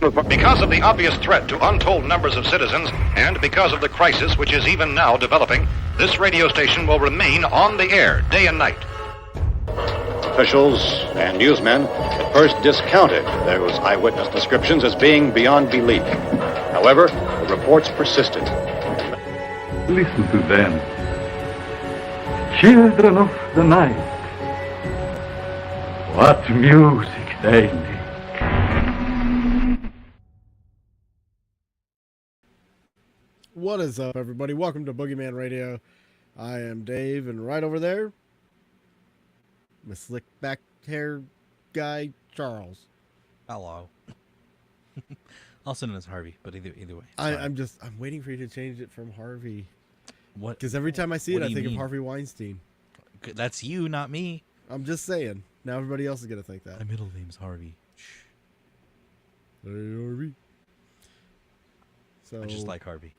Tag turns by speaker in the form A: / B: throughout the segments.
A: Because of the obvious threat to untold numbers of citizens, and because of the crisis which is even now developing, this radio station will remain on the air day and night.
B: Officials and newsmen at first discounted those eyewitness descriptions as being beyond belief. However, the reports persisted.
C: Listen to them. Children of the night. What music they make.
D: What is up, everybody? Welcome to Boogeyman Radio. I am Dave, and right over there, my slick back hair guy, Charles.
E: Hello. Also known as Harvey, but either way.
D: I'm waiting for you to change it from Harvey.
E: What?
D: Because every time I see it, I think
E: mean?
D: of Harvey Weinstein.
E: That's you, not me.
D: I'm just saying. Now everybody else is going to think that.
E: My middle name's Harvey. Shh.
D: Hey, Harvey. So,
E: I just like Harvey.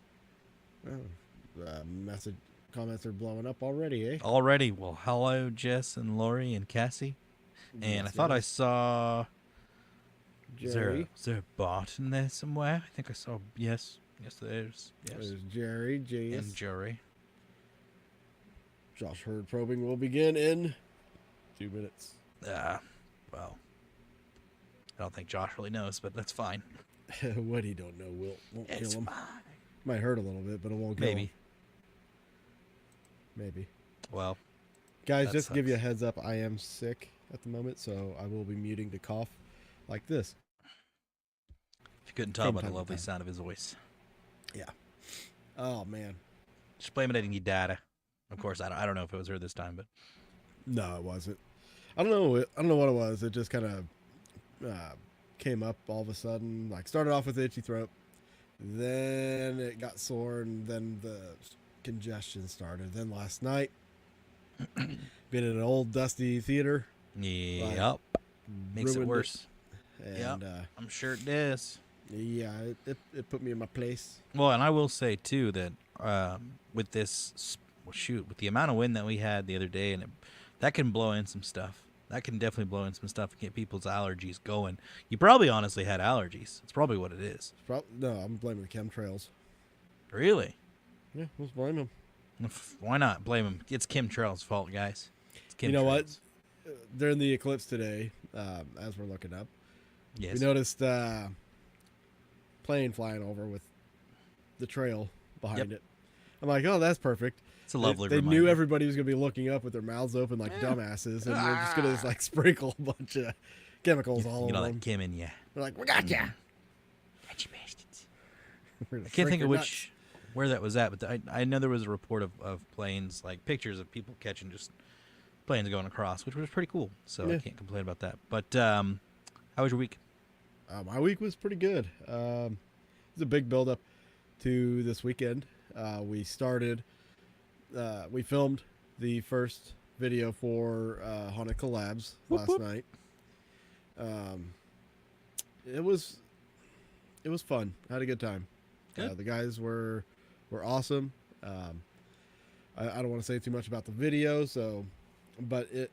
D: Comments are blowing up already, eh?
E: Already? Well, hello, Jess and Lori and Cassie. And
D: Yes,
E: I thought I
D: yes.
E: saw... Is there
D: Jerry.
E: a bot in there somewhere? I think I saw... Yes, there's... Yes.
D: There's Jerry, Jace.
E: And Jerry.
D: Josh Hurd probing will begin in 2 minutes.
E: Well... I don't think Josh really knows, but that's fine.
D: What he don't know won't
E: It's
D: kill him.
E: fine.
D: Might hurt a little bit, but it won't kill him. Maybe.
E: Well...
D: Guys,
E: that
D: just to give you a
E: sucks.
D: heads up, I am sick at the moment, so I will be muting to cough like this.
E: If you couldn't tell
D: From
E: by the
D: time to
E: lovely
D: time.
E: sound of his voice.
D: Yeah. Oh, man.
E: Just blame it on your data. Of course, I don't know if it was her this time, but...
D: No, it wasn't. I don't know what it was. It just kind of came up all of a sudden. Like, started off with itchy throat. Then it got sore, and then the congestion started. Then last night, been in an old dusty theater.
E: Yep. Makes it
D: ruined
E: worse.
D: And
E: I'm sure it does.
D: yeah, it put me in my place.
E: Well, and I will say, too, that with this, with the amount of wind that we had the other day, and that can blow in some stuff. That can definitely blow in some stuff and get people's allergies going. You probably honestly had allergies. It's probably what it is.
D: No, I'm blaming the chemtrails.
E: Really?
D: Yeah, let's blame them.
E: Why not? Blame him. It's Kim Charles' fault, guys. It's Kim
D: You know what?
E: Charles.
D: During the eclipse today, as we're looking up,
E: Yes.
D: we noticed plane flying over with the trail behind it. I'm like, oh, that's perfect.
E: It's a lovely
D: They
E: reminder.
D: knew everybody was going to be looking up with their mouths open like dumbasses, and we're just going to like sprinkle a bunch of chemicals all
E: You know
D: over
E: that
D: them.
E: Kim in you.
D: We're like, we got ya.
E: Got you bastards.
D: We're gonna
E: I can't
D: shrink
E: think of
D: their
E: where that was at, but I know there was a report of planes, like pictures of people catching just planes going across, which was pretty cool. So
D: Yeah.
E: I can't complain about that. But how was your week?
D: nuts. My week was pretty good. It was a big build up to this weekend. We filmed the first video for Haunted Collabs last night. It was fun. I had a good time.
E: Good.
D: The guys were awesome. I don't want to say too much about the video, but it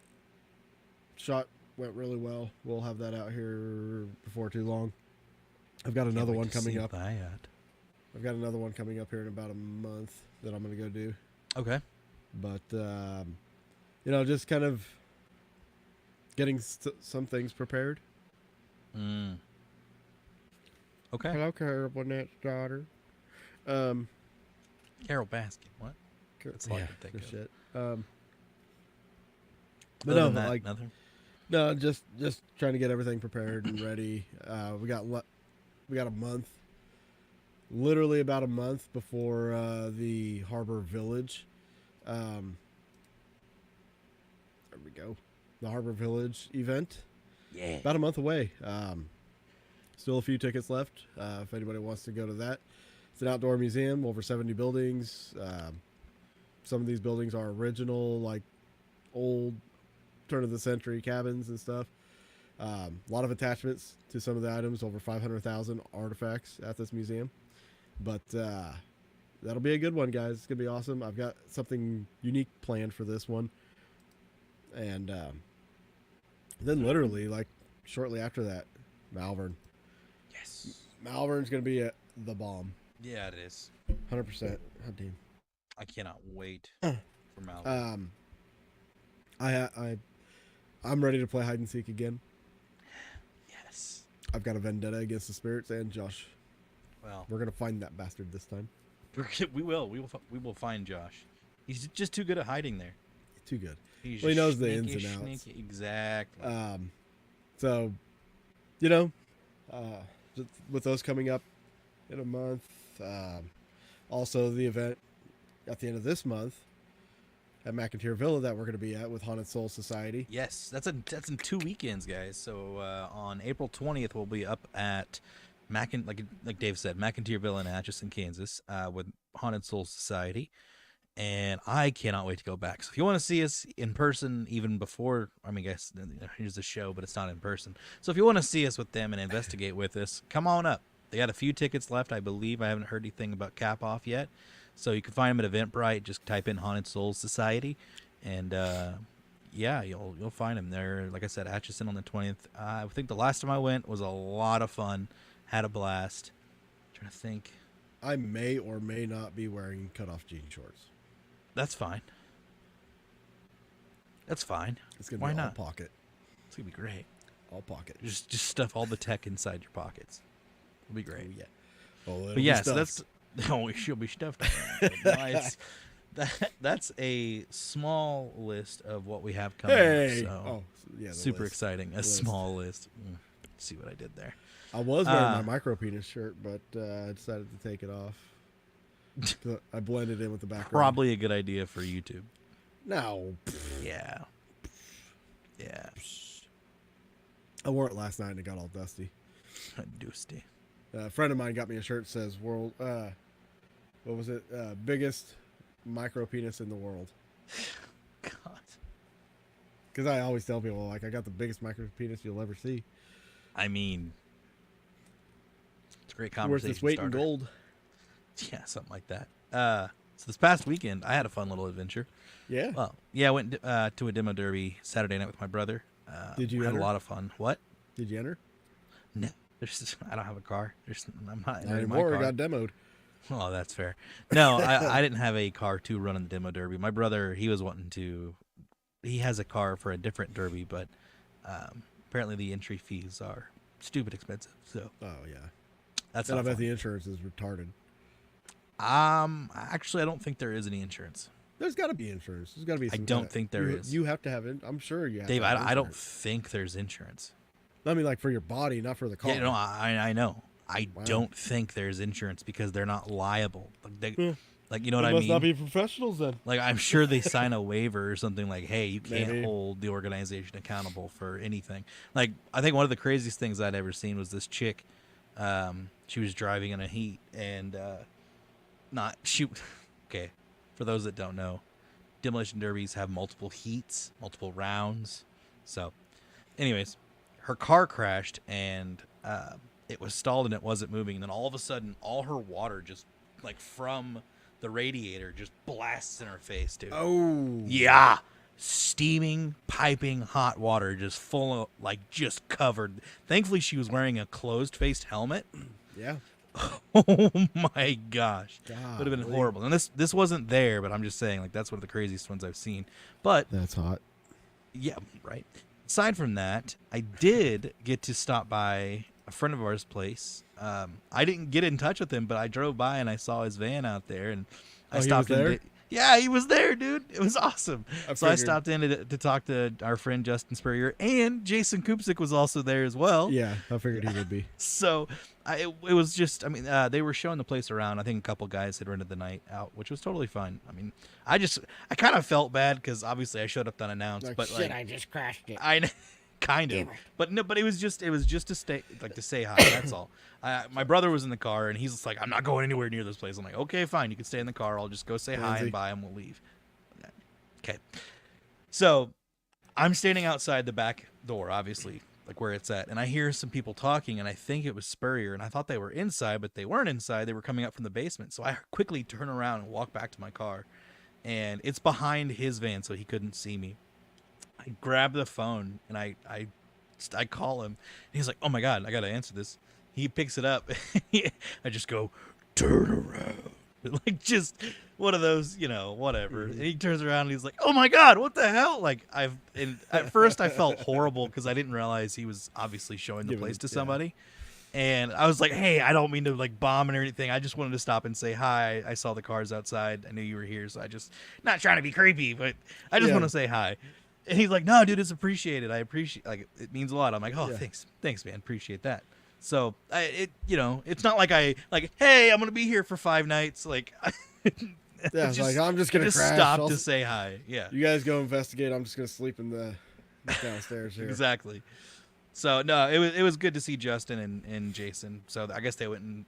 D: went really well. We'll have that out here before too long. I've got another one coming up. I've got another one coming up here in about a month that I'm going to go do.
E: Okay.
D: But, just kind of getting some things prepared.
E: Okay.
D: Hello, Carol Burnett's daughter.
E: Carol Baskin. What? That's all I can think
D: good
E: of.
D: shit.
E: Other
D: But
E: than
D: no,
E: that,
D: like,
E: nothing.
D: no, just trying to get everything prepared and ready. We got a month, literally about a month before the Harbor Village. There we go. The Harbor Village event.
E: Yeah.
D: About a month away. Still a few tickets left. If anybody wants to go to that, it's an outdoor museum, over 70 buildings. Some of these buildings are original, like old turn of the century cabins and stuff. A lot of attachments to some of the items, over 500,000 artifacts at this museum. But that'll be a good one, guys. It's going to be awesome. I've got something unique planned for this one. And then literally, like, shortly after that, Malvern.
E: Yes.
D: Malvern's gonna be the bomb.
E: Yeah, it is.
D: 100%. Oh, damn.
E: I cannot wait for Malvern.
D: I'm ready to play hide and seek again.
E: Yes.
D: I've got a vendetta against the spirits and Josh.
E: Well,
D: We're gonna find that bastard this time.
E: we will find Josh. He's just too good at hiding there.
D: Too good.
E: He's
D: Well, he
E: just
D: knows the ins
E: sneaky,
D: and outs.
E: sneaky. Exactly.
D: So, you know, just with those coming up in a month, also the event at the end of this month at McIntyre Villa that we're going to be at with Haunted Soul Society.
E: Yes, that's in 2 weekends, guys. So on April 20th, we'll be up at like Dave said, McIntyre Villa in Atchison, Kansas, with Haunted Soul Society, and I cannot wait to go back. So if you want to see us in person, even before, I mean, guys, here's the show, but it's not in person. So if you want to see us with them and investigate with us, come on up. They got a few tickets left, I believe. I haven't heard anything about cap off yet. So you can find them at Eventbrite. Just type in Haunted Souls Society, and yeah, you'll find them there. Like I said, Atchison on the 20th. I think the last time I went was a lot of fun. Had a blast. Trying to think.
D: I may or may not be wearing cutoff jean shorts.
E: That's fine. That's fine.
D: It's gonna
E: Why
D: be all
E: not?
D: pocket.
E: It's gonna be great.
D: All pocket.
E: Just stuff all the tech inside your pockets. It'll be great.
D: Oh, yeah. Oh, it'll
E: But
D: be
E: yeah, so
D: stuffed.
E: that's she'll be stuffed. That's a small list of what we have coming
D: Hey.
E: up. So
D: Oh, yeah. the
E: super
D: list.
E: exciting. A
D: List.
E: small list. See what I did there.
D: I was wearing my micro penis shirt, but I decided to take it off. I blended in with the background.
E: Probably a good idea for YouTube.
D: No.
E: Yeah. Yeah.
D: I wore it last night and it got all dusty.
E: Doosty.
D: A friend of mine got me a shirt that says "World." What was it? Biggest micro penis in the world.
E: God.
D: Because I always tell people, like, I got the biggest micro penis you'll ever see.
E: I mean, it's a great
D: Worth
E: conversation
D: its weight
E: starter.
D: in gold.
E: Yeah, something like that. So this past weekend, I had a fun little adventure.
D: Yeah.
E: Well, yeah, I went to a demo derby Saturday night with my brother.
D: Did you
E: had
D: enter?
E: a lot of fun. What?
D: Did you enter?
E: No, I don't have a car. I'm not
D: Not
E: entering my
D: anymore.
E: car.
D: It got demoed.
E: Oh, that's fair. No, I didn't have a car to run in the demo derby. My brother, he was wanting to. He has a car for a different derby, but apparently the entry fees are stupid expensive. So
D: Oh yeah.
E: that's
D: And I
E: not
D: bet
E: fun.
D: the insurance is retarded.
E: Actually, I don't think there is any insurance.
D: There's got to be insurance. There's got to be.
E: I
D: some
E: don't
D: kinda-
E: think there
D: you,
E: is.
D: You have to have it. I'm sure you have.
E: Dave,
D: to have
E: I don't
D: insurance.
E: think there's insurance.
D: I mean, like for your body, not for the car.
E: Yeah, no, I know. I
D: Wow.
E: don't think there's insurance because they're not liable. Like,
D: Yeah.
E: like you know what
D: They
E: I
D: must
E: mean?
D: not be professionals then.
E: Like, I'm sure they sign a waiver or something like, hey, you can't
D: Maybe.
E: hold the organization accountable for anything. Like, I think one of the craziest things I'd ever seen was this chick. She was driving in a heat and okay, for those that don't know, demolition derbies have multiple heats, multiple rounds. So, anyways, her car crashed and it was stalled and it wasn't moving. And then all of a sudden, all her water just, like, from the radiator just blasts in her face, dude.
D: Oh.
E: Yeah. Steaming, piping hot water just full of, like, just covered. Thankfully, she was wearing a closed-faced helmet.
D: Yeah.
E: Oh, my gosh.
D: God.
E: Would have been horrible. And this wasn't there, but I'm just saying, like, that's one of the craziest ones I've seen. But,
D: That's hot.
E: yeah, right. Aside from that, I did get to stop by a friend of ours' place. I didn't get in touch with him, but I drove by and I saw his van out there, and I
D: Oh, he
E: stopped
D: was
E: in.
D: there?
E: Yeah, he was there, dude. It was awesome.
D: I
E: So I
D: figured.
E: stopped in to talk to our friend Justin Spurrier, and Jason Kupsik was also there as well.
D: Yeah, I figured he would be.
E: So it was just, I mean, they were showing the place around. I think a couple guys had rented the night out, which was totally fine. I mean, I kind of felt bad because obviously I showed up unannounced, but
F: shit, I just crashed it.
E: I kind of,
F: Damn it.
E: but no, but it was just to stay, like, to say hi. That's all. My brother was in the car and he's just like, I'm not going anywhere near this place. I'm like, okay, fine, you can stay in the car. I'll just go say hi
D: Lindsay.
E: and bye, and we'll leave. Okay. So I'm standing outside the back door, obviously, like where it's at, and I hear some people talking, and I think it was Spurrier, and I thought they were inside, but they weren't inside. They were coming up from the basement. So I quickly turn around and walk back to my car, and it's behind his van, so he couldn't see me. I grab the phone and I call him. And he's like, "Oh my God, I gotta answer this." he picks it up. I just go, turn around. Like, just one of those, whatever. And he turns around and he's like, oh my God, what the hell? Like, and at first I felt horrible because I didn't realize he was obviously showing the place to somebody. And I was like, hey, I don't mean to like bomb or anything. I just wanted to stop and say hi. I saw the cars outside. I knew you were here. So not trying to be creepy, but I just want to say hi. And he's like, no, dude, it's appreciated. I appreciate, like, it means a lot. I'm like, oh, thanks, man. Appreciate that. So it's not like hey, I'm going to be here for 5 nights. Like,
D: it's like, I'm just going to crash.
E: Stop to say hi. Yeah.
D: You guys go investigate. I'm just going to sleep in the downstairs here.
E: Exactly. So no, it was good to see Justin and Jason. So I guess they went and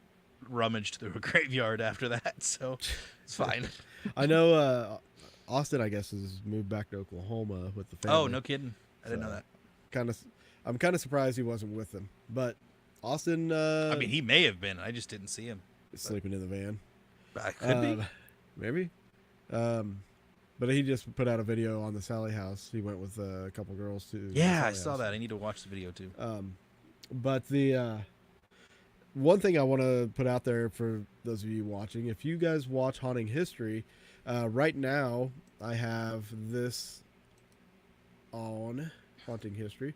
E: rummaged through a graveyard after that. So it's fine.
D: I know Austin, I guess, has moved back to Oklahoma with the family.
E: Oh, no kidding! I didn't know that.
D: I'm kind of surprised he wasn't with them. But Austin,
E: I mean, he may have been. I just didn't see him.
D: Sleeping in the van.
E: I could be.
D: Maybe. But he just put out a video on the Sally house. He went with a couple girls too.
E: Yeah, I saw that. I need to watch the video too.
D: But the one thing I want to put out there for those of you watching, if you guys watch Haunting History, right now I have this on Haunting History.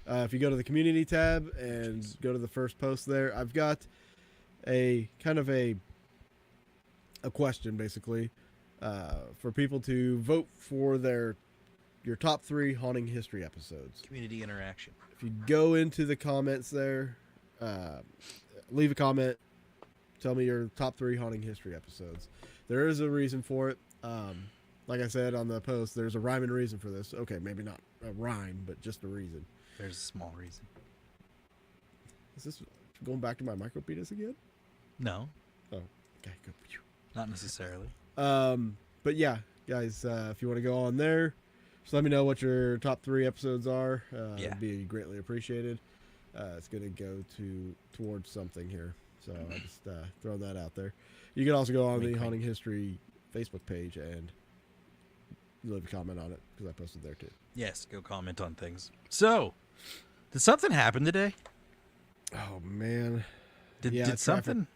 D: If you go to the community tab and go to the first post there, I've got a kind of a question basically. For people to vote for your top 3 Haunting History episodes.
E: Community interaction.
D: If you go into the comments there, leave a comment, tell me your top 3 Haunting History episodes. There is a reason for it. Like I said on the post, there's a rhyme and reason for this. Okay, maybe not a rhyme, but just a reason.
E: There's a small reason.
D: Is this going back to my micro penis again?
E: No.
D: Oh, okay, good.
E: Not necessarily.
D: But yeah, guys, if you want to go on there, just let me know what your top 3 episodes are. It'd be greatly appreciated. It's going to go towards something here. So I just throw that out there. You can also go on the Haunting History Facebook page and leave a comment on it because I posted there too.
E: Yes, go comment on things. So, did something happen today?
D: Oh man,
E: did something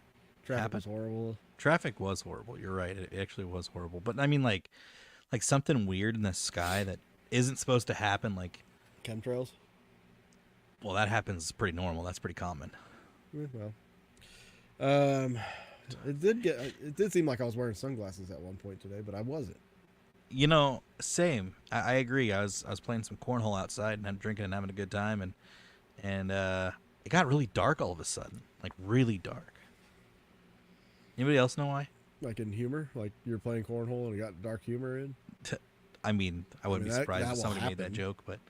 D: traffic
E: happen?
D: Was horrible.
E: Traffic was horrible. You're right. It actually was horrible. But I mean, like something weird in the sky that isn't supposed to happen. Like
D: chemtrails.
E: Well, that happens pretty normal. That's pretty common.
D: Well, it did seem like I was wearing sunglasses at one point today, but I wasn't.
E: Same. I agree. I was playing some cornhole outside and I'm drinking and having a good time, and it got really dark all of a sudden, like really dark. Anybody else know why?
D: Like in humor, like you're playing cornhole and you got dark humor in.
E: I mean, I wouldn't be surprised if somebody made that joke, but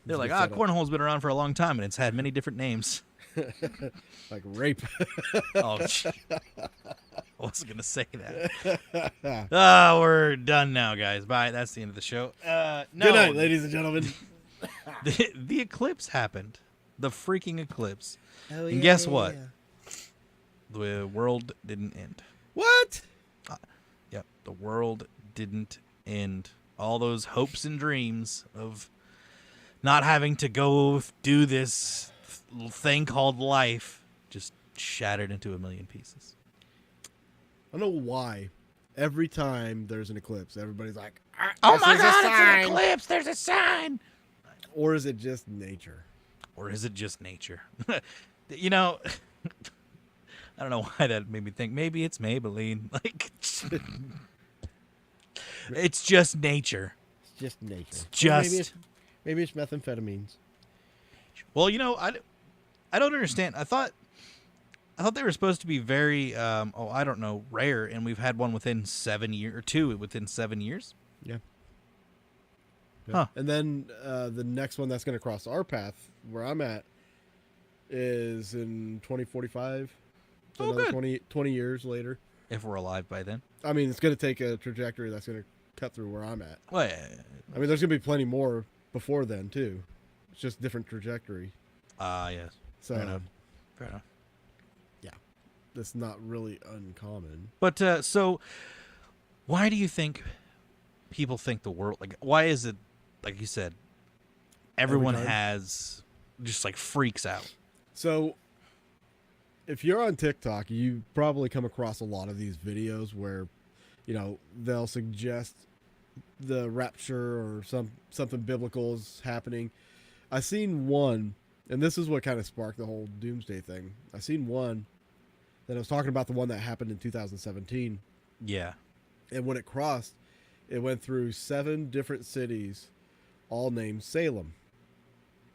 E: they're like, cornhole's been around for a long time and it's had many different names.
D: Like rape.
E: Oh, I wasn't gonna say that. We're done now, guys. Bye. That's the end of the show. No.
D: Good night, ladies and gentlemen.
E: The eclipse happened. The freaking eclipse. Oh, and guess what? The world didn't end.
D: What?
E: Yep. The world didn't end. All those hopes and dreams of not having to go do this thing called life just shattered into a million pieces.
D: I don't know why. Every time there's an eclipse, everybody's like,
E: "Oh my God, it's an eclipse! There's a sign."
D: Or is it just nature?
E: I don't know why that made me think. Maybe it's Maybelline. Like, it's just nature.
D: It's just nature.
E: It's just.
D: Maybe it's methamphetamines.
E: Well, I don't understand. I thought they were supposed to be very, I don't know, rare, and we've had one within 7 years, or 2 within 7 years.
D: Yeah.
E: Huh.
D: And then the next one that's going to cross our path, where I'm at, is in 2045. So another 20 years later.
E: If we're alive by then.
D: I mean, it's going to take a trajectory that's going to cut through where I'm at.
E: Well,
D: I mean, there's going to be plenty more before then, too. It's just different trajectory.
E: Yes.
D: So,
E: Fair enough.
D: Yeah. That's not really uncommon.
E: But, so, why do you think people think the world, like, why is it, like you said, everyone has, just, like, freaks out?
D: So, if you're on TikTok, you probably come across a lot of these videos where, they'll suggest the rapture or something biblical is happening. I seen one, and this is what kind of sparked the whole Doomsday thing. I seen one that I was talking about, the one that happened in 2017.
E: Yeah.
D: And when it crossed, it went through 7 different cities, all named Salem.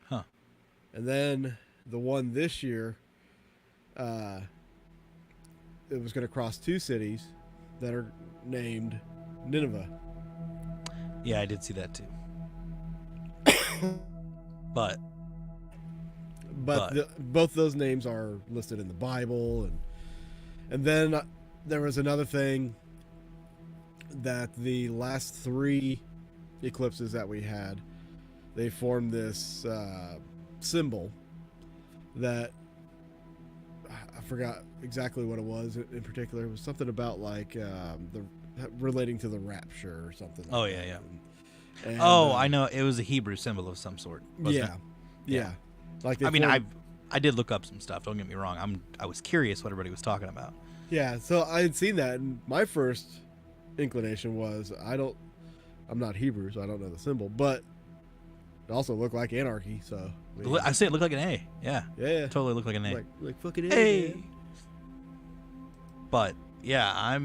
E: Huh.
D: And then the one this year, it was going to cross 2 cities that are named Nineveh.
E: Yeah, I did see that too. But
D: both those names are listed in the Bible, and then there was another thing that the last 3 eclipses that we had, they formed this symbol that I forgot exactly what it was in particular. It was something about like relating to the rapture or something.
E: Oh,
D: like
E: yeah,
D: that.
E: yeah.
D: And,
E: I know. It was a Hebrew symbol of some sort. Wasn't it?
D: Yeah. Like
E: I mean, I did look up some stuff. Don't get me wrong. I was curious what everybody was talking about.
D: Yeah, so I had seen that, and my first inclination was I'm not Hebrew, so I don't know the symbol, but it also looked like anarchy. So
E: I say it looked like an A. Yeah.
D: Yeah.
E: Totally looked like an A.
D: Like fucking
E: A.
D: man.
E: But yeah,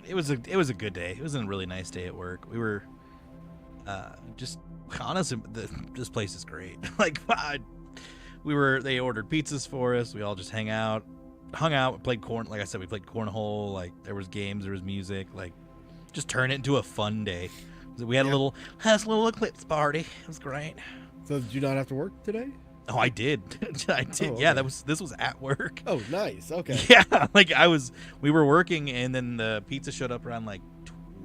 E: it was a good day. It was a really nice day at work. We were just honestly, this place is great. They ordered pizzas for us. We all just hung out, played like I said, we played cornhole. Like there was games, there was music. Like just turned it into a fun day. We had a little eclipse party. It was great.
D: So did you not have to work today?
E: Oh, I did. I did.
D: Oh, okay.
E: Yeah, this was at work.
D: Oh, nice. Okay.
E: Yeah, we were working, and then the pizza showed up around like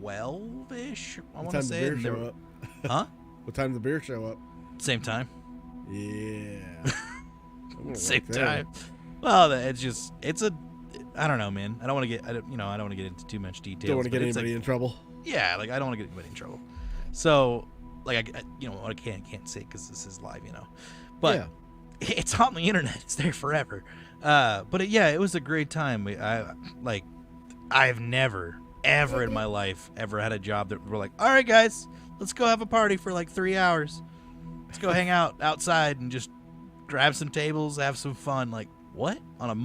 E: 12-ish. I want to say.
D: What time did the beer show up?
E: Huh?
D: What time did the beer show up?
E: Same time.
D: Yeah.
E: Same time. Well, I don't know, man. I don't want to get into too much detail.
D: Don't want to get anybody in trouble.
E: Yeah, like I don't want to get anybody in trouble. So, like I can't say because this is live, But
D: yeah.
E: It's on the internet. It's there forever. But it was a great time. I've never ever in my life ever had a job that we're like, all right, guys, let's go have a party for like 3 hours. Let's go hang out outside and just grab some tables, have some fun. Like what? On a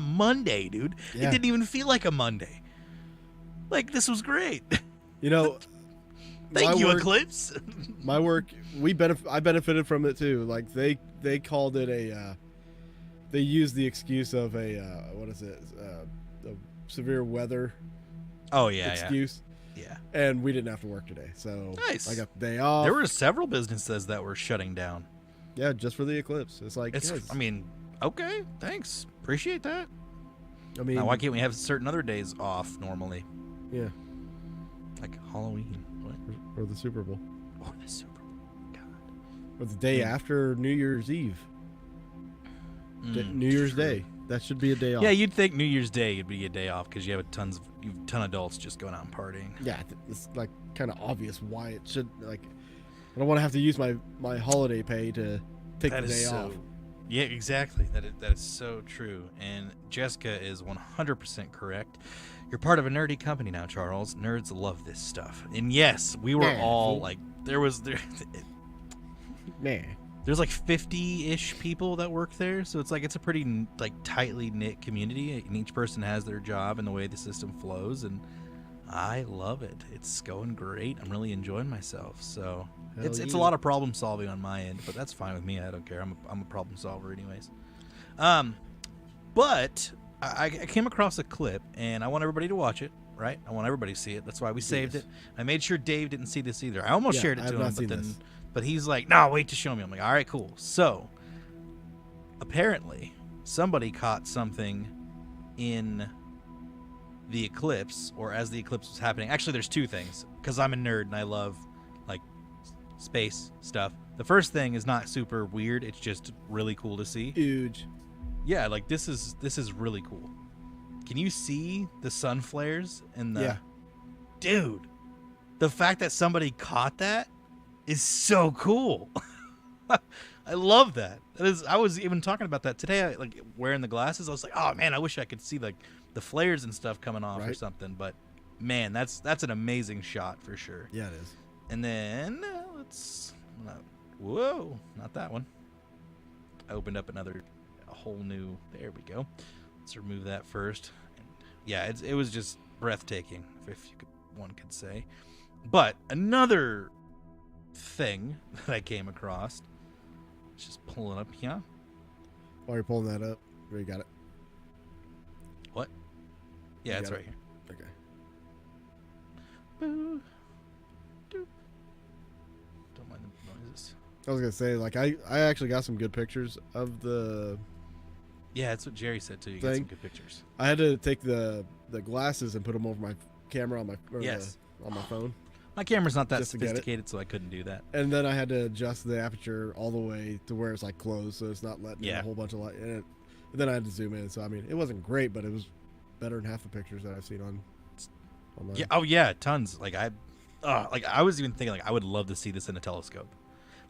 E: Monday, dude.
D: Yeah.
E: It didn't even feel like a Monday. Like this was great. Thank you, Eclipse.
D: My work, I benefited from it too. Like they called it they used the excuse of a severe weather.
E: Oh yeah,
D: excuse.
E: Yeah.
D: And we didn't have to work today, so
E: nice.
D: I got the day off.
E: There were several businesses that were shutting down.
D: Yeah, just for the eclipse. It's like
E: okay, thanks, appreciate that.
D: Now,
E: why can't we have certain other days off normally?
D: Yeah.
E: Like Halloween. What?
D: Or the Super Bowl.
E: Or the Super Bowl. God.
D: Or the day after New Year's Eve. New Year's Day. That should be a day off.
E: Yeah, you'd think New Year's Day would be a day off because you have a ton of adults just going out and partying.
D: Yeah, it's like kind of obvious why it should. Like, I don't want to have to use my holiday pay to take the day off.
E: Yeah, exactly. That is so true. And Jessica is 100% correct. You're part of a nerdy company now, Charles. Nerds love this stuff. And yes, we were all like, there's like 50-ish people that work there, so it's a pretty like tightly knit community, and each person has their job and the way the system flows, and I love it. It's going great. I'm really enjoying myself. So it's a lot of problem solving on my end, but that's fine with me. I don't care. I'm a problem solver anyways. But I came across a clip, and I want everybody to watch it. Right? I want everybody to see it. That's why we saved it. I made sure Dave didn't see this either. I almost shared it to him, but he's like, no, wait to show me. I'm like, all right, cool. So, apparently, somebody caught something in the eclipse, or as the eclipse was happening. Actually, there's two things, because I'm a nerd and I love, like, space stuff. The first thing is not super weird. It's just really cool to see.
D: Huge.
E: Yeah, like, this is really cool. Can you see the sun flares and the...
D: Yeah.
E: Dude, the fact that somebody caught that is so cool. I love that. I was even talking about that today. Like wearing the glasses, I was like, oh man, I wish I could see like the flares and stuff coming off or
D: Right.
E: something. But man, that's an amazing shot for sure.
D: Yeah, it is.
E: And then whoa, not that one. I opened up a whole new. There we go. Let's remove that first. And yeah, it was just breathtaking, if one could say. But another thing that I came across. Let's just pull it up here.
D: While you're pulling that up, where you got it?
E: What? Yeah,
D: You
E: it's
D: got
E: right
D: it?
E: here.
D: Okay.
E: Boo. Doop. Don't mind the noises.
D: I was gonna say, like, I actually got some good pictures of the.
E: Yeah, that's what Jerry said too. You got some
D: Thing.
E: good pictures.
D: I had to take the glasses and put them over my camera on my
E: Yes.
D: on my phone,
E: My camera's not that
D: Just to get it.
E: sophisticated, so I couldn't do that.
D: and then I had to adjust the aperture all the way to where it's like closed, so it's not letting in
E: Yeah.
D: a whole bunch of light. And then I had to zoom in. So I mean, it wasn't great, but it was better than half the pictures that I've seen online.
E: Yeah. Oh yeah, tons. Like I was even thinking like I would love to see this in a telescope.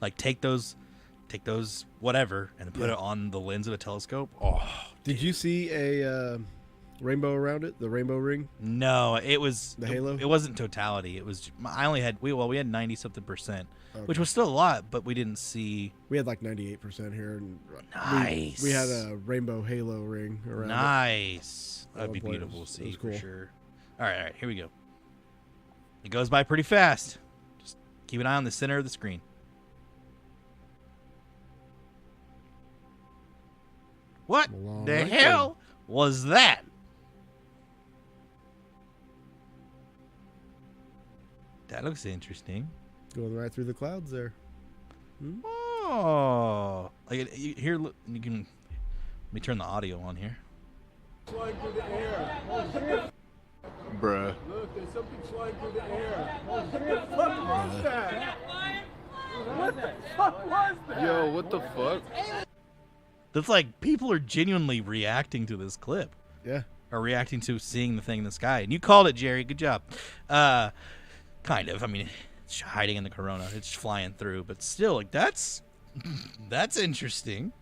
E: Like take those whatever and put it on the lens of a telescope. Oh.
D: Did you see a rainbow around it? The rainbow ring?
E: No, it was
D: The halo?
E: It wasn't totality. It was I only had we had 90 something %, which
D: Okay.
E: was still a lot, but we didn't see.
D: We had like 98% here, and
E: Nice.
D: we had a rainbow halo ring around it.
E: Nice. That'd be
D: one point,
E: beautiful to
D: it
E: see
D: was
E: for
D: cool.
E: sure. All right, here we go. It goes by pretty fast. Just keep an eye on the center of the screen. What
D: Well,
E: the
D: alright
E: hell was that? That looks interesting.
D: Going right through the clouds there.
E: Oh, like here. Look, you can. Let me turn the audio on here.
F: Flying through the air. Oh shit!
B: Bruh.
F: Look, there's something flying through the air. Oh, what the fuck was that? What the fuck was that?
B: Yo, what the fuck?
E: That's like people are genuinely reacting to this clip.
D: Yeah.
E: Or reacting to seeing the thing in the sky. And you called it, Jerry. Good job. Kind of. I mean, it's hiding in the corona. It's flying through. But still, like, that's interesting.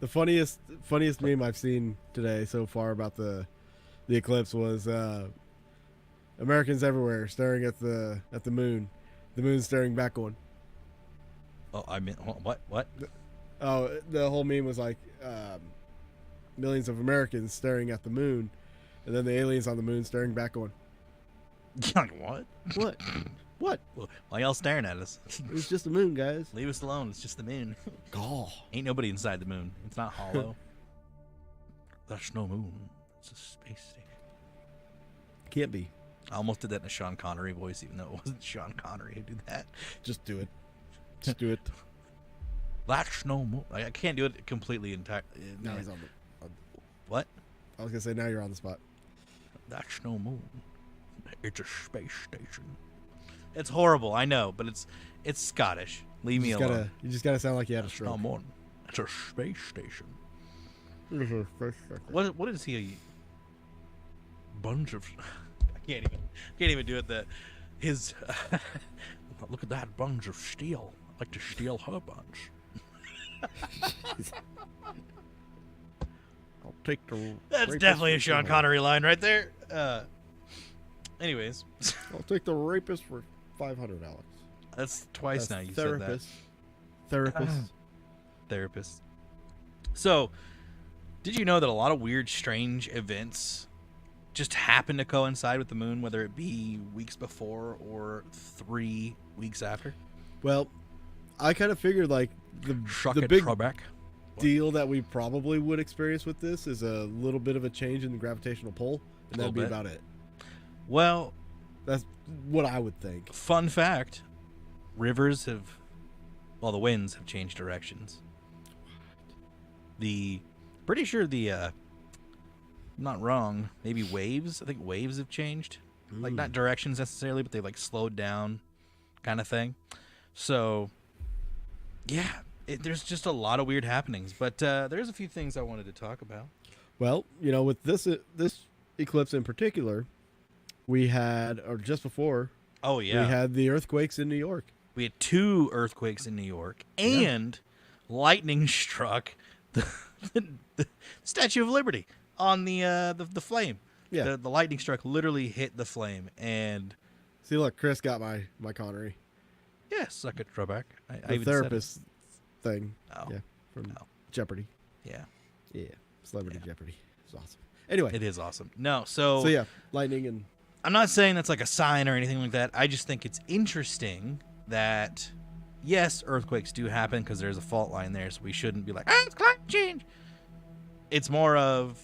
D: The funniest meme I've seen today so far about the eclipse was Americans everywhere staring at the moon. The moon staring back on.
E: Oh, I mean, what?
D: Oh, the whole meme was like millions of Americans staring at the moon, and then the aliens on the moon staring back on.
E: What?
D: What? What?
E: Well, why y'all staring at us?
D: It's just the moon, guys.
E: Leave us alone. It's just the moon.
D: Gah.
E: Ain't nobody inside the moon. It's not hollow. That's no moon. It's a space station.
D: Can't be.
E: I almost did that in a Sean Connery voice, even though it wasn't Sean Connery who did that.
D: Just do it. Just do it.
E: That's no moon. I can't do it completely entire.
D: Now he's on the.
E: What?
D: I was gonna say now you're on the spot.
E: That's no moon. It's a space station. It's horrible, I know, but it's Scottish. Leave me alone.
D: You just gotta sound like you had a
E: No
D: stroke.
E: moon. It's a space station. What is he? A bunch of. I can't even do it. His. Look at that bunch of steel. I'd like to steal her bunch.
D: I'll take the.
E: That's
D: rapist
E: definitely a
D: for
E: Sean
D: $200.
E: Connery line right there. Anyways,
D: I'll take the rapist for $500.
E: that's twice now you said
D: therapist. Therapist.
E: that. Therapist. So, did you know that a lot of weird, strange events just happen to coincide with the moon, whether it be weeks before or 3 weeks after?
D: Well, I kind of figured like
E: Shuck
D: the
E: it,
D: big
E: Trebek.
D: deal that we probably would experience with this is a little bit of a change in the gravitational pull, and that'd be
E: Little bit.
D: about it.
E: Well,
D: That's what I would think.
E: fun fact: the winds have changed directions. Pretty sure I'm not wrong. Maybe waves. I think waves have changed. Like not directions necessarily, but they like slowed down, kind of thing. So, yeah, there's just a lot of weird happenings. But there's a few things I wanted to talk about.
D: Well, with this eclipse in particular, we had, or just before,
E: Oh yeah,
D: we had the earthquakes in New York.
E: we had 2 earthquakes in New York, and lightning struck the Statue of Liberty on the flame.
D: Yeah.
E: The lightning struck literally hit the flame, and
D: See, look, Chris got my Connery.
E: yeah, suck it, throwback. I
D: The
E: even
D: therapist thing.
E: Oh.
D: Yeah. From
E: Oh.
D: Jeopardy.
E: said it. Yeah,
D: Yeah. Celebrity Jeopardy. It's awesome. Anyway.
E: it is awesome. No, so
D: Yeah, lightning and
E: I'm not saying that's like a sign or anything like that. I just think it's interesting that, yes, earthquakes do happen because there's a fault line there, so we shouldn't be like, it's climate change. It's more of,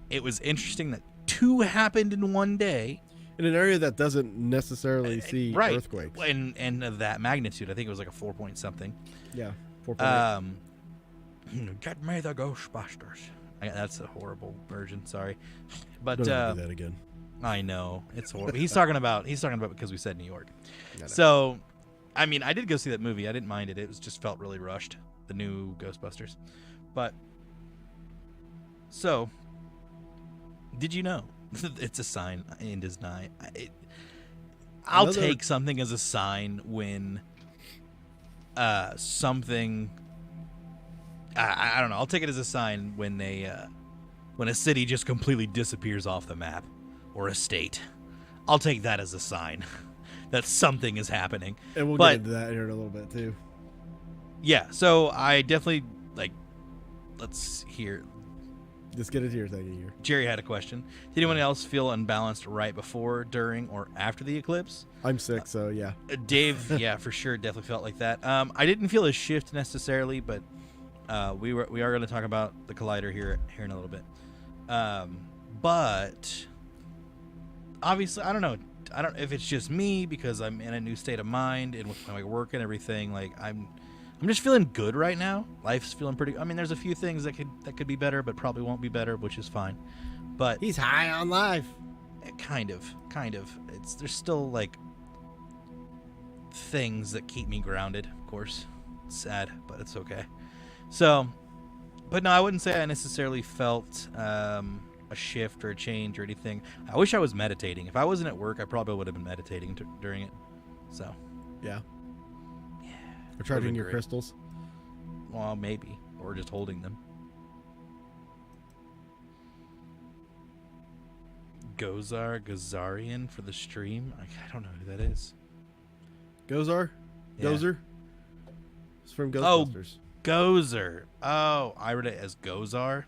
E: it was interesting that 2 happened in one day.
D: in an area that doesn't necessarily see
E: Right.
D: earthquakes.
E: And of that magnitude. I think it was like a 4 point something.
D: Yeah. 4.8.
E: Get me the Ghostbusters. That's a horrible version, sorry. But
D: Don't ever do that again.
E: I know it's horrible. He's talking about because we said New York.
D: No.
E: So, I mean, I did go see that movie. I didn't mind it. It was just felt really rushed. The new Ghostbusters, but so did you know it's a sign in Disney? I'll
D: Another-
E: take something as a sign when something. I don't know. I'll take it as a sign when when a city just completely disappears off the map, or a state. I'll take that as a sign that something is happening.
D: And we'll
E: but-
D: get into that here in a little bit too.
E: Yeah, so I definitely let's hear.
D: Just get into your thing here.
E: Jerry had a question. Did anyone else feel unbalanced right before, during, or after the eclipse?
D: I'm sick, so yeah.
E: Dave, yeah, for sure, definitely felt like that. I didn't feel a shift necessarily, but we are going to talk about the collider here in a little bit. But obviously, I don't know if it's just me because I'm in a new state of mind and with my work and everything. Like I'm just feeling good right now. Life's feeling pretty. I mean, there's a few things that could be better, but probably won't be better, which is fine. But
D: He's high on life.
E: kind of. There's still like things that keep me grounded. Of course, it's sad, but it's okay. So, but no, I wouldn't say I necessarily felt a shift or a change or anything. I wish I was meditating. If I wasn't at work, I probably would have been meditating during it. So,
D: Yeah.
E: yeah.
D: Or charging
E: been
D: your
E: great.
D: crystals.
E: Well, maybe, or just holding them. Gazarian for the stream. I don't know who that is.
D: Gozar?
E: Yeah.
D: Gozer? It's from
E: Oh.
D: Ghostbusters.
E: Gozer. Oh, I read it as Gozar.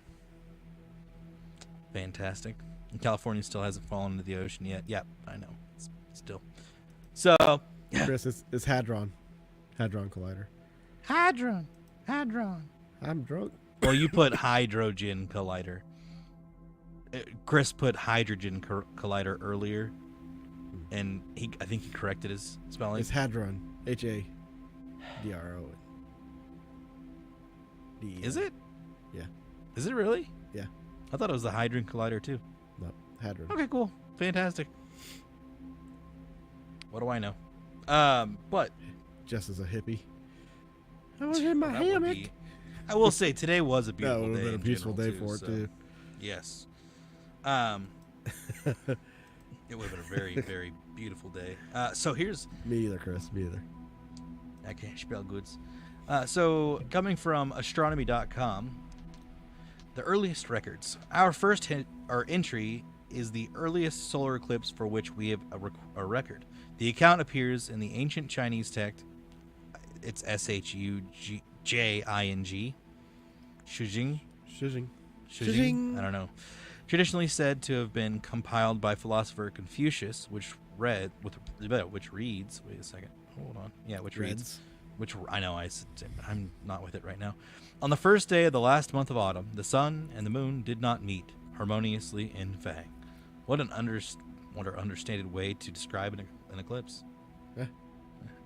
E: Fantastic. And California still hasn't fallen into the ocean yet. Yep, I know. Still. So,
D: Chris, it's Hadron. Hadron Collider.
E: Hadron.
D: I'm drunk.
E: Well, you put hydrogen collider. Chris put hydrogen collider earlier, and I think he corrected his spelling.
D: It's Hadron. Hadron.
E: Is it?
D: Yeah.
E: Is it really?
D: Yeah.
E: I thought it was the Hadron Collider too.
D: No, Hadron.
E: Okay, cool. Fantastic. What do I know? But
D: Just as a hippie. I was in my
E: that would
D: hammock.
E: be- I will say today was a
D: That
E: beautiful
D: would have
E: day.
D: been a
E: in
D: peaceful
E: general,
D: day for it,
E: so,
D: too.
E: Yes. It would have been a very, very beautiful day. So here's
D: Me either, Chris. Me either.
E: I can't spell goods. So, coming from astronomy.com, the earliest records. Our first entry is the earliest solar eclipse for which we have a record. The account appears in the ancient Chinese text. It's Shujing. Shujing.
D: Shujing.
E: I don't know. Traditionally said to have been compiled by philosopher Confucius, which reads. Wait a second. Hold on. Yeah, which reads.
D: Reds.
E: Which I know I'm not with it right now. On the first day of the last month of autumn, the sun and the moon did not meet harmoniously in Fang. What an understated way to describe an eclipse.
D: Yeah.